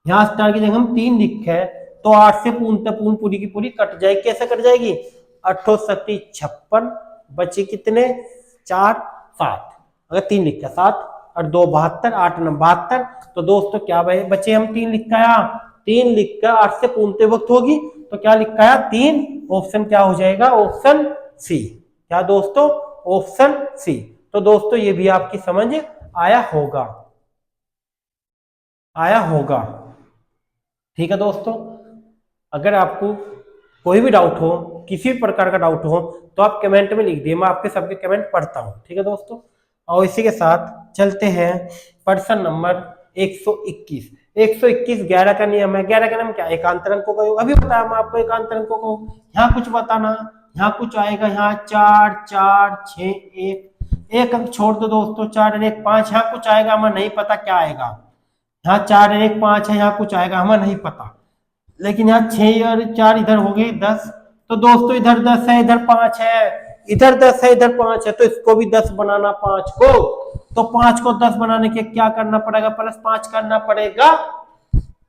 यहाँ स्टार की जगह हम 3 लिखे तो 8 से पूर्ण पूरी की पूरी कट जाएगी। कैसे कट जाएगी, 8 7 56, बचे कितने 4 7, अगर 3 लिखा 7 और 2 72, 8 9 72, तो दोस्तों क्या भाई बचे हम 3 लिखा, 3 लिखकर 8 से पूर्णतः विभक्त होगी, तो क्या लिखा है 3, ऑप्शन क्या हो जाएगा, ऑप्शन सी। क्या दोस्तों, ऑप्शन सी। तो दोस्तों ये भी आपकी समझ आया होगा, आया होगा। ठीक है दोस्तों, अगर आपको कोई भी डाउट हो, किसी भी प्रकार का डाउट हो, तो आप कमेंट में लिख दिए, मैं आपके सबके कमेंट पढ़ता हूँ। ठीक है दोस्तों, और इसी के साथ चलते हैं प्रश्न नंबर 121। 121 11 का नियम है। 11 का नियम क्या, एकांतर अंकों का योग। अभी बताया मैं आपको एकांतर अंकों को, यहाँ कुछ बताना, यहाँ कुछ आएगा, यहाँ 4 4 6 एक अंक छोड़ दो दोस्तों, 4 और 1 5, यहाँ कुछ आएगा, हमें नहीं पता क्या आएगा। यहाँ 4 और 1 5 है, यहाँ कुछ आएगा, हमें नहीं पता। लेकिन यहाँ 6 और 4 इधर हो गए 10, तो दोस्तों इधर 10 है, इधर 5 है, इधर 10 है, इधर 5 है, तो इसको भी 10 बनाना 5 को। तो 5 को 10 बनाने के क्या करना पड़ेगा, +5 करना पड़ेगा।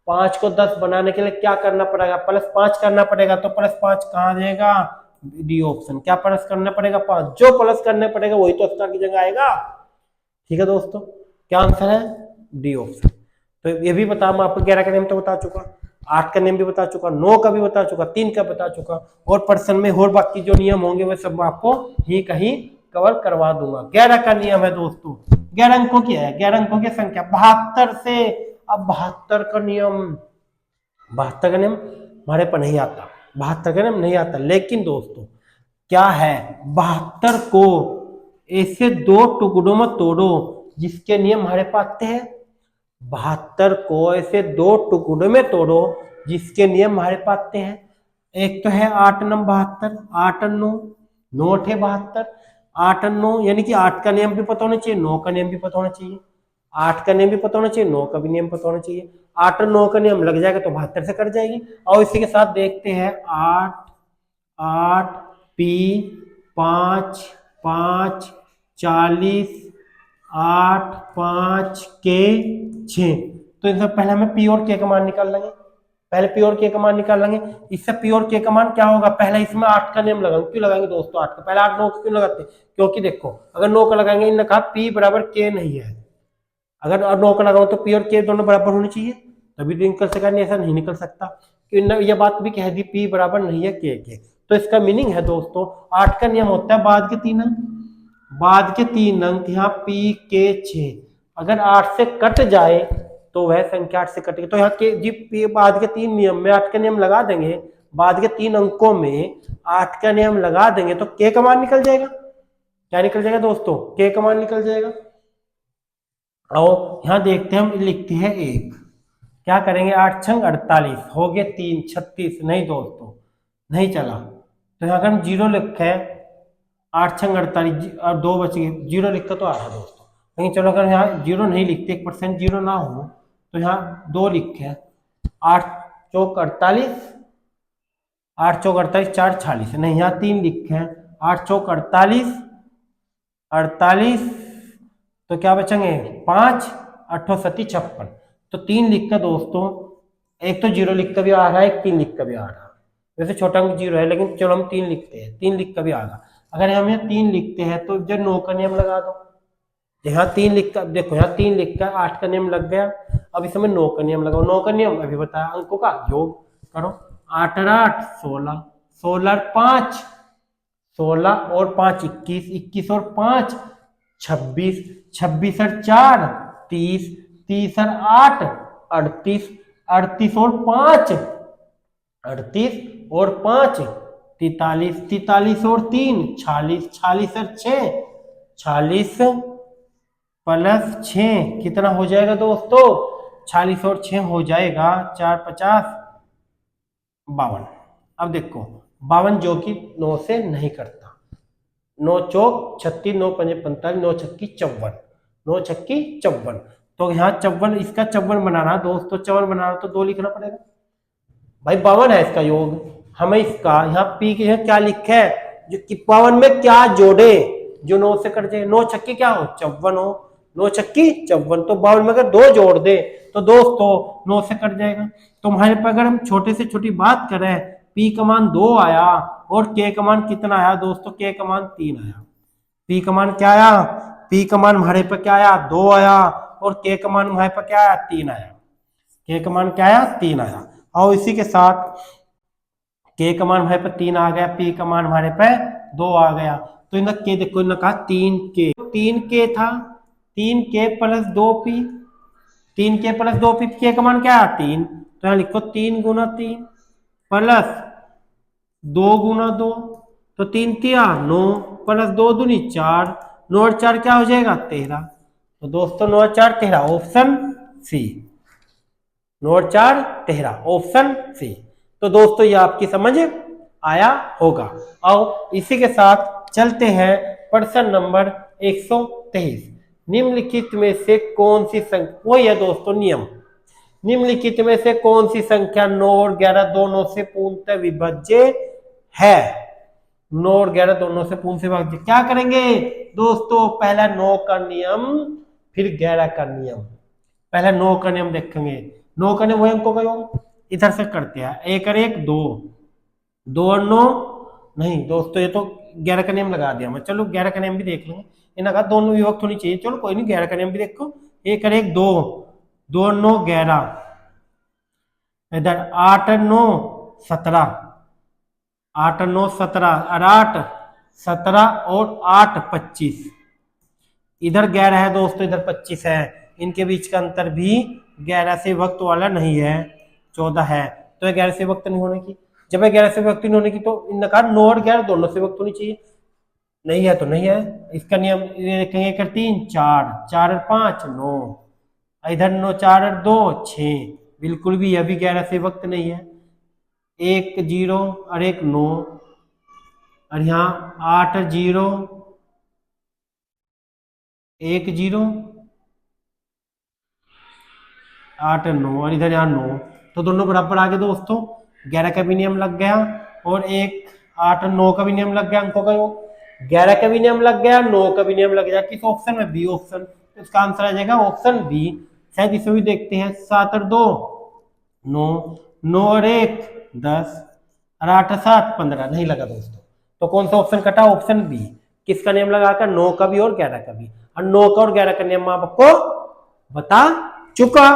5 को 10 बनाने के लिए क्या करना पड़ेगा, +5 करना पड़ेगा। तो +5 कहाँ जाएगा, डी ऑप्शन। क्या प्लस करना पड़ेगा, 5। जो प्लस करने पड़ेगा वही तो स्टार की जगह आएगा। ठीक है दोस्तों, क्या आंसर है, डी ऑप्शन। तो ये भी बता, मैं आपको 11 का नियम तो बता चुका, 8 का नियम भी बता चुका, 9 का भी बता चुका, 3 का बता चुका, और पर्सन में और बाकी जो नियम होंगे वे सब आपको ही कहीं कवर करवा दूंगा। 11 का नियम है दोस्तों, 11 अंकों की है, 11 अंकों की संख्या 72 से। अब 72 का नियम, 72 का नियम हमारे पर नहीं आता, 72 का नियम नहीं आता। लेकिन दोस्तों क्या है, 72 को ऐसे 2 टुकड़ों में तोड़ो जिसके नियम हमारे पास आते हैं। 72 को ऐसे 2 टुकड़ों में तोड़ो जिसके नियम हमारे पास आते हैं। एक तो है 8 9 72, 8 9 9 72, 8 9, यानी कि 8 का नियम भी पता होना चाहिए, 9 का नियम भी पता होना चाहिए। 8 का नियम भी पता होना चाहिए, 9 का भी नियम पता होना चाहिए। 8 और 9 का नियम लग जाएगा तो 72 से कट जाएगी। और इसी के साथ देखते हैं 8 8 पी 5 5 40 8 5 के 6। तो इनसे पहले हमें पी और के का मान निकाल लेंगे, पहले पी और के का मान निकाल लेंगे। इससे पी और के का मान क्या होगा, पहले इसमें 8 का नियम लगाएंगे। क्यों लगाएंगे दोस्तों 8 का, पहले 8 9 क्यों लगाते हैं, क्योंकि देखो अगर 9 का लगाएंगे, इन्होंने कहा पी बराबर के नहीं है, अगर 9 का लगाओ तो पी और के दोनों बराबर होने चाहिए, तभी तो निकल सका, नहीं ऐसा नहीं निकल सकता। यह बात भी कह दी पी बराबर नहीं है के। तो इसका मीनिंग है दोस्तों 8 का नियम होता है बाद के 3 अंक, बाद के 3 अंक यहाँ पी के 6, अगर 8 से कट जाए तो वह संख्या 8 से कटेगी। तो यहाँ के जी पी बाद के 3 नियम में 8 का नियम लगा देंगे, बाद के 3 अंकों में 8 का नियम लगा देंगे तो के का मान निकल जाएगा। क्या निकल जाएगा दोस्तों, के का मान निकल जाएगा। और यहाँ देखते हैं, हम लिखते हैं 1, क्या करेंगे 8 छंग 48 हो गए 3 36, नहीं दोस्तों नहीं चला। तो यहाँ अगर हम 0 लिखे 8 छंग 48 और 2 बच गए, 0 लिखकर तो आ रहा दोस्तों। लेकिन चलो अगर यहाँ 0 नहीं लिखते, 1% 0 ना हो, तो यहाँ 2 लिखे 8 चौक 48, 8 चौक 48 4 46, नहीं यहाँ 3 लिखे 8 चौक 48 48, तो क्या बचेंगे 5 8 7 56। तो 3 लिख कर दोस्तों, एक तो 0 लिख कर भी आ रहा है, एक 3 लिख कर भी आ रहा है। वैसे छोटा अंक 0 है, लेकिन चलो हम 3 लिखते हैं, 3 लिख कर भी आ रहा। अगर हम यहाँ 3 लिखते हैं तो जब 9 का नियम लगा दो, यहाँ 3 लिख कर देखो, यहाँ 3 लिख कर 8 का नियम लग गया। अब इसमें 9 का नियम लगाओ, 9 का नियम अभी बताया, अंकों का योग करो, 8 और 8 16, 16 और 5 16 और 5 21, 21 और 5 26, 26 और 4 30, 30 और 8 38, 38 और 5 38 और 5 43, 43 और 3 46, 46 और 6 46 प्लस 6 कितना हो जाएगा दोस्तों, 46 और 6 हो जाएगा 4 50 52। अब देखो 52 जो कि 9 से नहीं करता, 9 चौक 36, 9 पंजे 45, 9 छक्की 54, 9 छक्की 54। तो यहाँ 54, इसका 54 बनाना दोस्तों, 54 बनाना तो 2 लिखना पड़ेगा भाई, 52 है इसका योग। हमें इसका यहाँ पी के क्या लिखा है, जो कि 52 में क्या जोड़े जो 9 से कट जाए, 9 छक्की क्या हो 54 हो, 9 छक्की 54। तो 52 में अगर 2 जोड़ दे तो दोस्तों 9 से कट जाएगा। तो हमारे पास अगर हम छोटे से छोटी बात करें, पी का मान 2 आया और के का मान कितना आया दोस्तों, के का मान 3 आया। पी का मान क्या आया, पी का मान हमारे पर क्या आया 2 आया, और के का मान हमारे पर क्या आया 3 आया, के का मान क्या आया 3 आया। और इसी के साथ के का मान हमारे पे 3 आ गया, पी का मान हमारे पे 2 आ गया। तो इनका के देखो, इन्होंने कहा 3 के था, 3 के प्लस 2 पी, 3 के प्लस 2 पी, के का मान क्या है 3, तो यहाँ लिखो 3 गुना 3 प्लस 2 गुना 2, तो 3 तिया 9 प्लस 2 दूनी 4, 9 और 4 क्या हो जाएगा 13। तो दोस्तों 9 और 4 13, ऑप्शन सी, 9 और 4 13, ऑप्शन सी। तो दोस्तों ये आपकी समझ आया होगा। आओ इसी के साथ चलते हैं प्रश्न नंबर 123। निम्नलिखित में से कौन सी संख्या, वही है दोस्तों नियम, निम्नलिखित में से कौन सी संख्या 9 और 11 दोनों से पूर्णतः विभाज्य है। 9 और 11 दोनों से पूर्ण से विभाज्य, क्या करेंगे दोस्तों, पहला 9 का नियम फिर 11 का नियम। पहले 9 का नियम देखेंगे, 9 का नियम वही अंकों का योग, इधर से करते हैं, 1 और 1 2, 2 और 9 नहीं दोस्तों, ये तो 11 का नियम लगा दिया मैं, चलो 11 का नियम भी देख लेंगे। इन्हें कहा दोनों विभक्त होनी चाहिए, चलो कोई नहीं 11 का नियम भी देखो। 1 और 1 2, 2 और 9 11, इधर 8 और 9 17, 8 और 9 17 और 8 17 और 8 25, इधर 11 है दोस्तों, इधर 25 है, इनके बीच का अंतर भी 11 से विभक्त वाला नहीं है, 14 है, तो 11 से विभक्त नहीं होने की। जब 11 से विभक्त नहीं होने की तो इनका कहा 9 और 11 दोनों से विभक्त होनी चाहिए, नहीं है तो नहीं है। इसका नियम देखेंगे, 1 और 3 4, 4 और 5 9, इधर 9 4 और 2 6, बिल्कुल भी यह भी 11 से विभक्त नहीं है। 1 0 और 1 9, और यहाँ 8 0 1 0 8 9, और इधर यहाँ 9, तो दोनों बराबर आ गए दोस्तों, 11 का भी नियम लग गया और 1 8 9 का भी नियम लग गया, अंकों का योग 11 का भी नियम लग गया, 9 का भी नियम लग गया। किस ऑप्शन में, बी ऑप्शन, तो इसका आंसर आ जाएगा ऑप्शन बी। शायद इसे भी देखते हैं, 7 और 2 9, 9 और 1 10, और 8 और 7 15, नहीं लगा दोस्तों, तो कौन सा ऑप्शन कटा, ऑप्शन बी। किसका नियम लगाकर, 9 का भी और 11 का भी, और 9 का और 11 का नियम आपको बता चुका,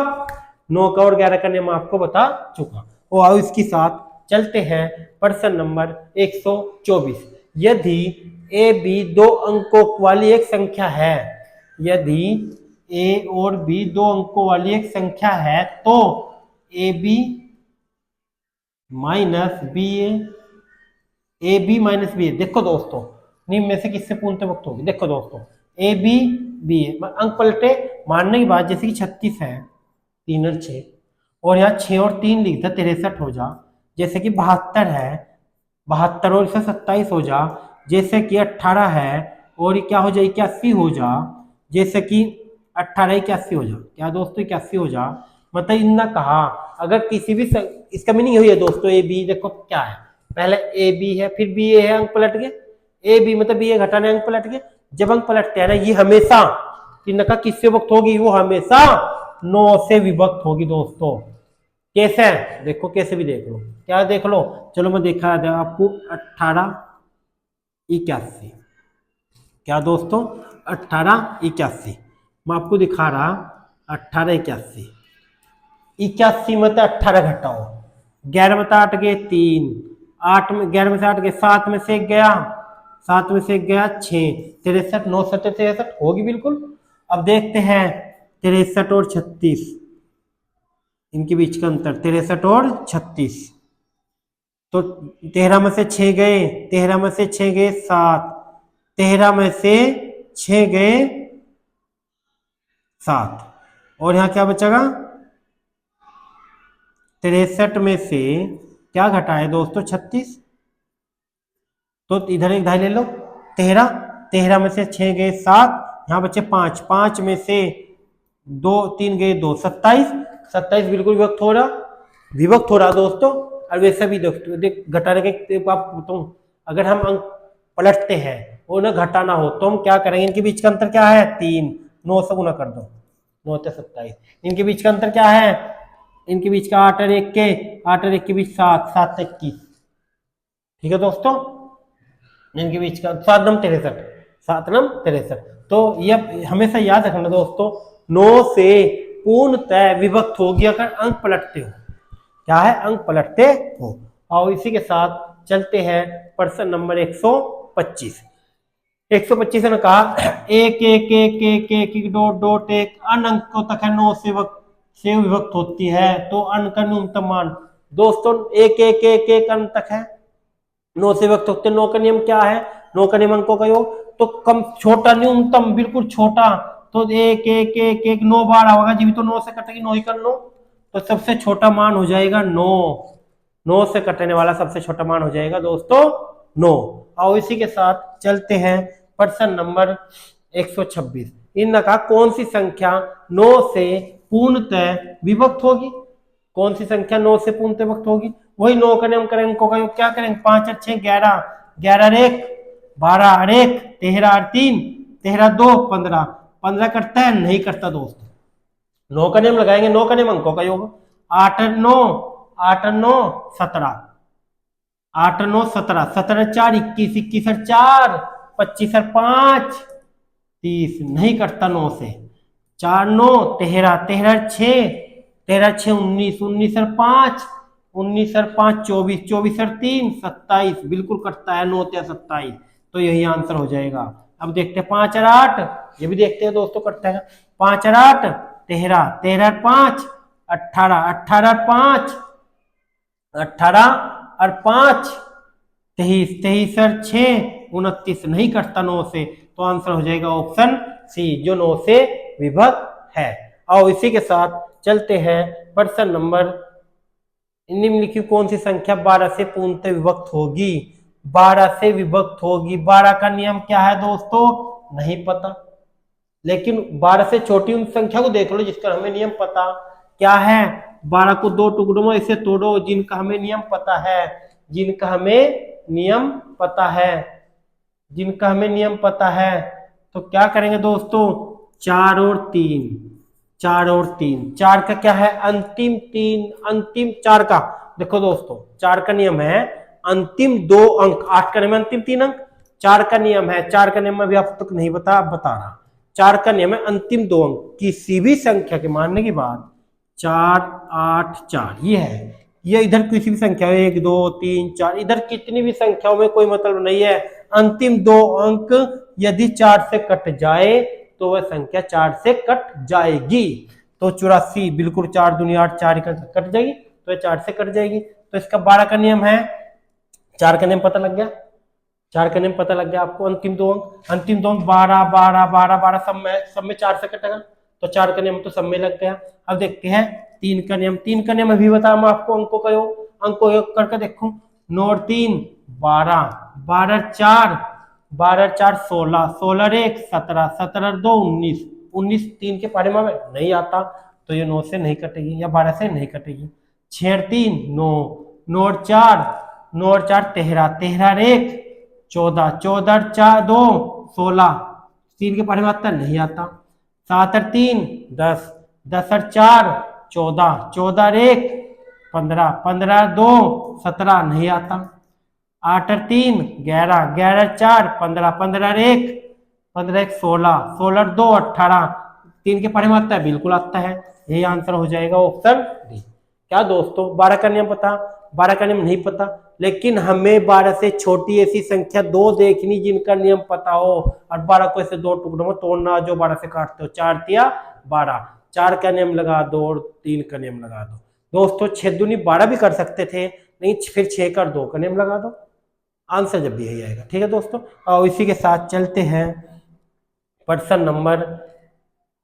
9 का और 11 का नियम आपको बता चुका। और आओ इसके साथ चलते हैं प्रश्न नंबर 124। यदि ए बी 2 अंकों वाली एक संख्या है, यदि ए और बी 2 अंकों वाली एक संख्या है, तो A B minus B A B minus B A, देखो दोस्तों निम्न में से किससे पूर्णतः विभक्त होगी। देखो दोस्तों ए बी बी ए, अंक पलटे मानने की बात, जैसे कि 36 है 3 और 6, और यहाँ 6 और 3 लिख दे 63 हो जा, जैसे कि 72 है 72 और इसे 27 हो जा, जैसे कि 18 है और ये क्या हो जाए 81 हो जा, जैसे कि 18 81 हो जा, क्या दोस्तों 81 हो जा। मतलब इतना कहा, अगर किसी भी इसका मीनिंग हुई है दोस्तों, ए बी देखो क्या है, पहले ए बी है फिर बी ए है, अंक पलट गए, ए बी मतलब बी ए घटाने अंक पलट गए। जब अंक पलटते हैं ना, ये हमेशा इनका किससे विभक्त होगी, वो हमेशा 9 से विभक्त होगी दोस्तों। कैसे है देखो, कैसे भी देख लो, क्या देख लो, चलो मैं दिखा दे आपको, 18 81, क्या दोस्तों 18 81, मैं आपको दिखा रहा 18 81, 81 में तो 18 घटाओ, 11 में तो 8 गए 3, 8 में 11 में से 8 गए, 7 में से 1 गया, 7 में से 1 गया 6, 63 9 7 63 होगी बिल्कुल। अब देखते हैं 63 और 36, इनके बीच का अंतर 63 और 36, तो 13 में से 6 गए, 13 में से 6 गए 7, 13 में से 6 गए 7, और यहाँ क्या बचेगा 63 में से क्या घटाए दोस्तों 36, तो इधर एक ढाई ले लो 13, 13 में से 6 गए 7, यहाँ बचे 5, 5 में से 2 3 गए 2, 27, 27 बिल्कुल विभक्त हो रहा दोस्तों। और वैसे भी दोस्तों घटाने के आप तो अगर हम अंक पलटते हैं और उन्हें घटाना हो तो हम क्या करेंगे, इनके बीच का अंतर क्या है 3, 9 से गुना कर दो, 9 से 27, इनके बीच का अंतर क्या है, इनके बीच का 8 और 1 के, 8 और 1 के बीच 7, 7 21, ठीक है दोस्तों, इनके बीच का 7 नम 63, 7 नम 63। तो ये हमेशा याद रखना दोस्तों, 9 से पूर्णतः विभक्त होगी अगर अंक पलटते हो, क्या है अंक पलटते हो। और इसी के साथ चलते हैं प्रश्न नंबर 125। 125 ने कहा एक एक एक एक एक एक डॉट डॉट एक अन्य अंकों तक है 9 से विभक्त होती है तो अन्य का न्यूनतम मान। दोस्तों एक एक एक एक अंक तक है 9 से विभक्त होते हैं। 9 का नियम क्या है? 9 का नियम अंकों का योग, तो कम छोटा न्यूनतम बिल्कुल छोटा, तो एक एक एक एक 9 बार होगा जी, तो 9 से कटेगी 9 ही कर 9, तो सबसे छोटा मान हो जाएगा 9। 9 से कटने वाला सबसे छोटा मान हो जाएगा दोस्तों 9। और इसी के साथ चलते हैं प्रश्न नंबर 126। इनने कहा कौन सी संख्या 9 से पूर्णतः विभक्त होगी? कौन सी संख्या 9 से पूर्णतः विभक्त होगी? वही 9 का नियम करेंगे, अंकों का योग क्या करेंगे? 5 और 6 11, 11 और 1 12 और 1 13 और 3 13 2 15, 15 करता है? नहीं करता दोस्त। 9 का नियम लगाएंगे, 9 का नियम अंकों का योग, 8 और 9 8 और 9 17, 8 और 9 17, 17 4 21, 21 और 4 25 और 5 30, नहीं करता 9 से। 4 9 13, 13 और 6 13 6 19, 19 और 5 19 और 5 24, 24 और 3 27, बिल्कुल कटता है 9 या 27, तो यही आंसर हो जाएगा। अब देखते हैं 5 और 8, ये भी देखते हैं दोस्तों कटता है। 5 और 8 13, 13 और 5 18, 18 और 5 18 और 5 23, 23 और 6 29, नहीं कटता 9 से, तो आंसर हो जाएगा ऑप्शन सी जो 9 से विभक्त है। और इसी के साथ चलते हैं प्रश्न नंबर, निम्नलिखित कौन सी संख्या 12 से पूर्णतः विभक्त होगी? 12 से विभक्त होगी, 12 का नियम क्या है दोस्तों? नहीं पता, लेकिन 12 से छोटी उन संख्या को देख लो जिसका हमें नियम पता क्या है। 12 को 2 टुकड़ों में इसे तोड़ो, जिनका हमें नियम पता है, जिनका हमें नियम पता है, जिनका हमें नियम पता है, तो क्या करेंगे दोस्तों? 4 और 3, 4 और 3, 4 का क्या है? अंतिम 3, अंतिम 4 का, देखो दोस्तों 4 का नियम है अंतिम 2 अंक, 8 का नियम अंतिम 3 अंक, 4 का नियम है, 4 का नियम अभी आप तक नहीं बता, अब बता रहा। 4 का नियम है अंतिम 2 अंक, किसी भी संख्या के मानने के बाद 4 8 4, ये है। ये इधर किसी भी संख्या 1 2 3 4, इधर कितनी भी संख्याओं में कोई मतलब नहीं है, अंतिम 2 अंक यदि 4 से कट जाए तो वह संख्या 4 से कट जाएगी। तो 84, बिल्कुल 4 दूनी 8, 4 कट जाएगी, तो 4 से कट जाएगी। तो इसका 12 का नियम है, 4 का नियम पता लग गया, 4 का नियम पता लग गया आपको। अंतिम 2 अंक, अंतिम 2 अंक 12 12 12 12, सब में 4 से कटेगा, तो 4 का नियम तो सब में लग गया। अब देखते हैं 3 का नियम। 3 का नियम अभी बता मैं आपको, अंकों का योग, अंकों योग करके देखो, 9 और 3 12, 12 4 12 4 16, 16 1 17, 17 2 19, 19 3 के पारे में नहीं आता, तो ये 9 से नहीं कटेगी या 12 से नहीं कटेगी। 6 और 3 9, 9 और 4 9 और 4 13, 13 और 1 14, 14 और 4 2 16, 3 के पारे में आता नहीं आता। 7 और 3 10, 10 और 4 14, 14 और 1 15, 15 और 2 17, नहीं आता। 8 और 3 11, 11 और 4 15, 15 और 1 15 1 16, 16 और 2 18, 3 के पढ़े में आता है? बिल्कुल आता है, यही आंसर हो जाएगा ऑप्शन डी। क्या दोस्तों 12 का नियम पता? 12 का नियम नहीं पता, लेकिन हमें 12 से छोटी ऐसी संख्या 2 देखनी जिनका नियम पता हो, और 12 को ऐसे 2 टुकड़ों में तोड़ना जो 12 से काटते हो, 4 तिया 12, 4 का नियम लगा दो और 3 का नियम लगा दो। दोस्तों 6 दूनी 12 भी कर सकते थे, नहीं फिर 6 का 2 का नियम लगा दो, आंसर जब भी यही आएगा। ठीक है दोस्तों, और इसी के साथ चलते हैं प्रश्न नंबर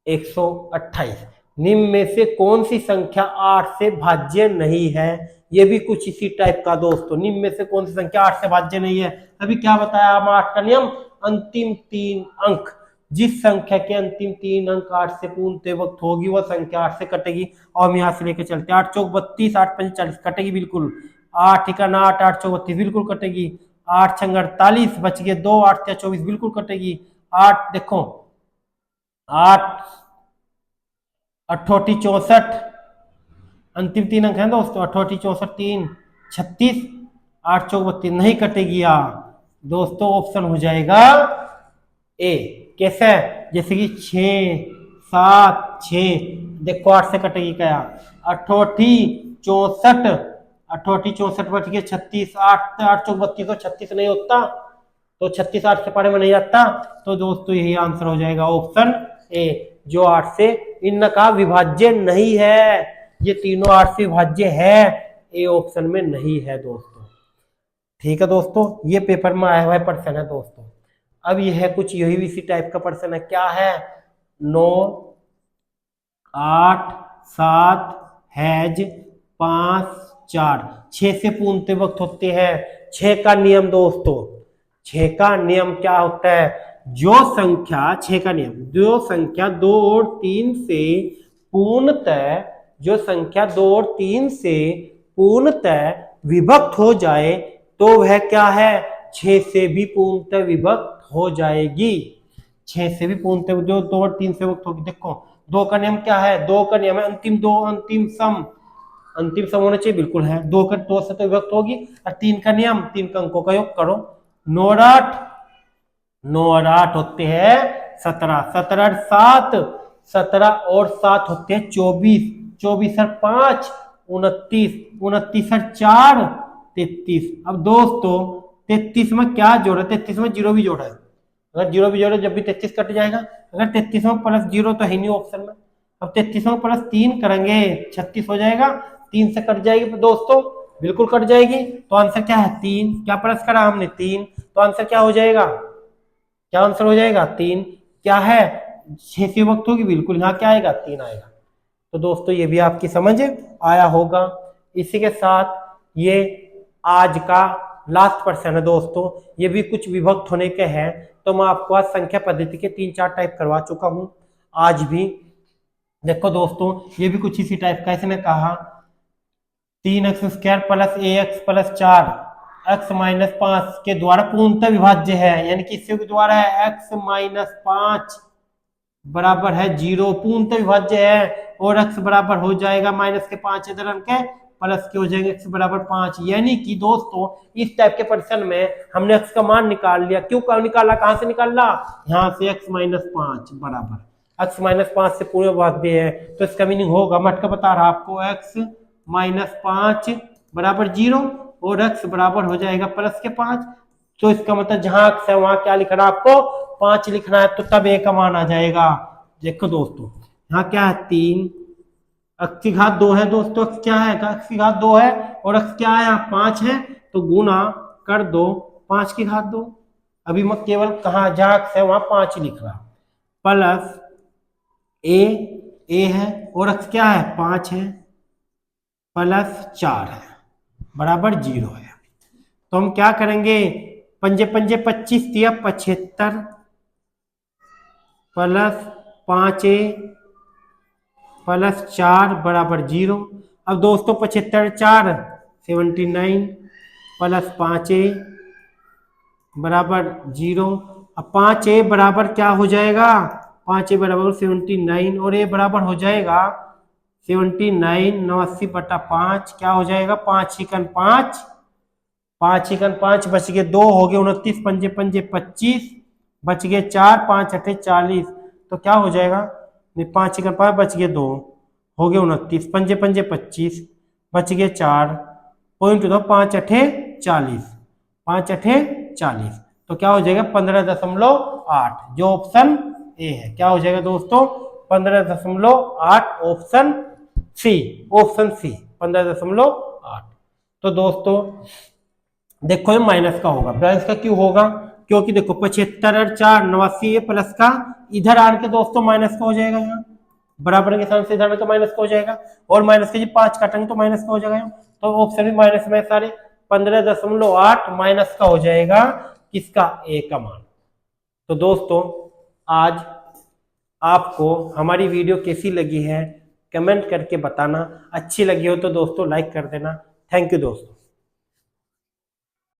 128। निम्न में से कौन सी संख्या 8 से भाज्य नहीं है? ये भी कुछ इसी टाइप का दोस्तों, निम्न में से कौन सी संख्या 8 से भाज्य नहीं है? अभी क्या बताया हम, 8 का नियम अंतिम 3 अंक, जिस संख्या के अंतिम 3 अंक 8 से पूर्णतः विभक्त होगी वह संख्या 8 से कटेगी। और हम यहाँ से लेके चलते हैं, 8 चौक 32, 8 पंच 40, कटेगी बिल्कुल। 8 इकाना 8, 8 चौक 32, बिल्कुल कटेगी। 8 छंग 48, बच गए 2, 8 या 24, बिल्कुल कटेगी। 8 देखो 8 अठोटी 64, अंतिम 3 अंक है दोस्तों, अठोटी 64 3 36, 8 चौक 32, नहीं कटेगी। दोस्तों ऑप्शन हो जाएगा ए। कैसे? जैसे कि 6 7 6, देखो 8 से कटेगी क्या? अठोठी 64, अठोटी 64 बच गए 36, 8 8 चौक 32 तो 36 नहीं होता, तो 36 8 से पढ़े में नहीं आता। तो दोस्तों यही आंसर हो जाएगा ऑप्शन ए, जो 8 से इनका विभाज्य नहीं है। ये तीनों 8 से विभाज्य है, ए ऑप्शन में नहीं है दोस्तों। ठीक है दोस्तों, ये पेपर में आया हुआ प्रश्न है दोस्तों। अब यह है कुछ यही इसी टाइप का प्रश्न है। क्या है? 9 8 7 हैज 5 4, 6 से पूर्णते वक्त होते हैं। 6 का नियम दोस्तों, 6 का नियम क्या होता है? जो संख्या 6 का नियम, जो संख्या 2 और 3 से पूर्णतः, जो संख्या 2 और 3 से पूर्णतः विभक्त हो जाए तो वह क्या है? 6 से भी पूर्णतः विभक्त हो जाएगी। 6 से भी पूर्णतः, जो 2 और 3 से विभक्त होगी। देखो 2 का नियम क्या है? 2 का नियम है अंतिम 2 अंतिम सम, अंतिम सम होना चाहिए, बिल्कुल है। 2 का 2 से तो विभक्त होगी। और 3 का नियम, 3 का अंकों का योग करो। 9 और 8, 9 और 8 होते हैं 17, 17 और 7, 17 और 7 होते हैं 24, 24 और 5 29, 29 और 4 33। अब दोस्तों 33 में क्या जोड़ा? 33 में जीरो भी जोड़ा है। अगर जीरो भी जोड़े जब भी 33 कट जाएगा। अगर 33 में प्लस जीरो तो है नहीं ऑप्शन में। अब 33 में प्लस 3 करेंगे 36 हो जाएगा। 3 से कट जाएगी दोस्तों, बिल्कुल कट जाएगी। तो आंसर क्या है? 3। क्या प्लस करा हमने? 3। तो आंसर क्या हो जाएगा? क्या आंसर हो जाएगा? 3। क्या है? 6 से वक्त होगी, बिल्कुल यहाँ क्या आएगा? 3 आएगा। तो दोस्तों ये भी आपकी समझ आया होगा। इसी के साथ ये आज का लास्ट प्रश्न है दोस्तों। ये भी कुछ विभक्त होने के हैं, तो मैं आपको आज संख्या पद्धति के 3-4 टाइप करवा चुका हूं। आज भी देखो दोस्तों, ये भी कुछ इसी टाइप का। इसने कहा 3x² plus ax plus 4 x minus 5 के द्वारा पूर्णतः विभाज्य है, यानी कि इसके द्वारा है x माइनस 5 बराबर है 0, पूर्णतः विभाज्य है। और x बराबर हो जाएगा माइनस के 5 इधर अंक प्लस के हो जाएंगे x बराबर 5। यानी कि दोस्तों इस टाइप के प्रश्न में हमने x का मान निकाल लिया। क्यों निकाला? कहां से निकाला? यहां से x माइनस 5 बराबर, x माइनस 5 से पूर्ण विभाज्य है, तो इसका मीनिंग होगा, मैं अटका बता रहा आपको, x माइनस 5 बराबर 0 और x बराबर हो जाएगा प्लस के 5। तो इसका मतलब जहां x है वहां क्या लिखना? आपको 5 लिखना है, तो तब a का मान आ जाएगा। देखो दोस्तों यहाँ क्या है? 3, x की घात 2 है दोस्तों। x क्या है? x की घात 2 है और x क्या है? 5 है, तो गुना कर दो 5 की घात 2। अभी मैं केवल कहा जहां x है वहां 5 लिख रहा। प्लस a है और x क्या है? 5 है प्लस 4 है बराबर 0 है। तो हम क्या करेंगे? पंजे पंजे 25 दिया 75 प्लस 5a प्लस 4 बराबर 0। अब दोस्तों 75 4 79 प्लस 5a बराबर 0। अब 5a बराबर क्या हो जाएगा? 5a बराबर 79 और a बराबर हो जाएगा 79 89/5। क्या हो जाएगा? 5 चिकन 5, 5 चिकन 5 बच गए 2 हो गए 29, पंजे पंजे 25 बच गए 4, 5 अठे 40। तो क्या हो जाएगा? 5 चिकन 5 बच गए 2 हो गए 29, पंजे पंजे 25 बच गए 4, पॉइंट दो 5 अठे 40, 5 अठे 40। तो क्या हो जाएगा? 15.8, जो ऑप्शन ए है। क्या हो जाएगा दोस्तों? 15.8 ऑप्शन सी, ऑप्शन सी 15.8। तो दोस्तों देखो ये माइनस का होगा, बैलेंस का क्यों होगा? क्योंकि देखो 75 और 4 89 प्लस का इधर आने के दोस्तों माइनस का हो जाएगा, यहाँ बराबर के साथ से इधर का माइनस का हो जाएगा, और माइनस के 5 काटेंगे तो माइनस का हो जाएगा। तो ऑप्शन भी माइनस में सारे। 15.8 माइनस का हो जाएगा किसका? ए का मान। तो दोस्तों आज आपको हमारी वीडियो कैसी लगी है कमेंट करके बताना। अच्छी लगी हो तो दोस्तों लाइक कर देना। थैंक यू दोस्तों।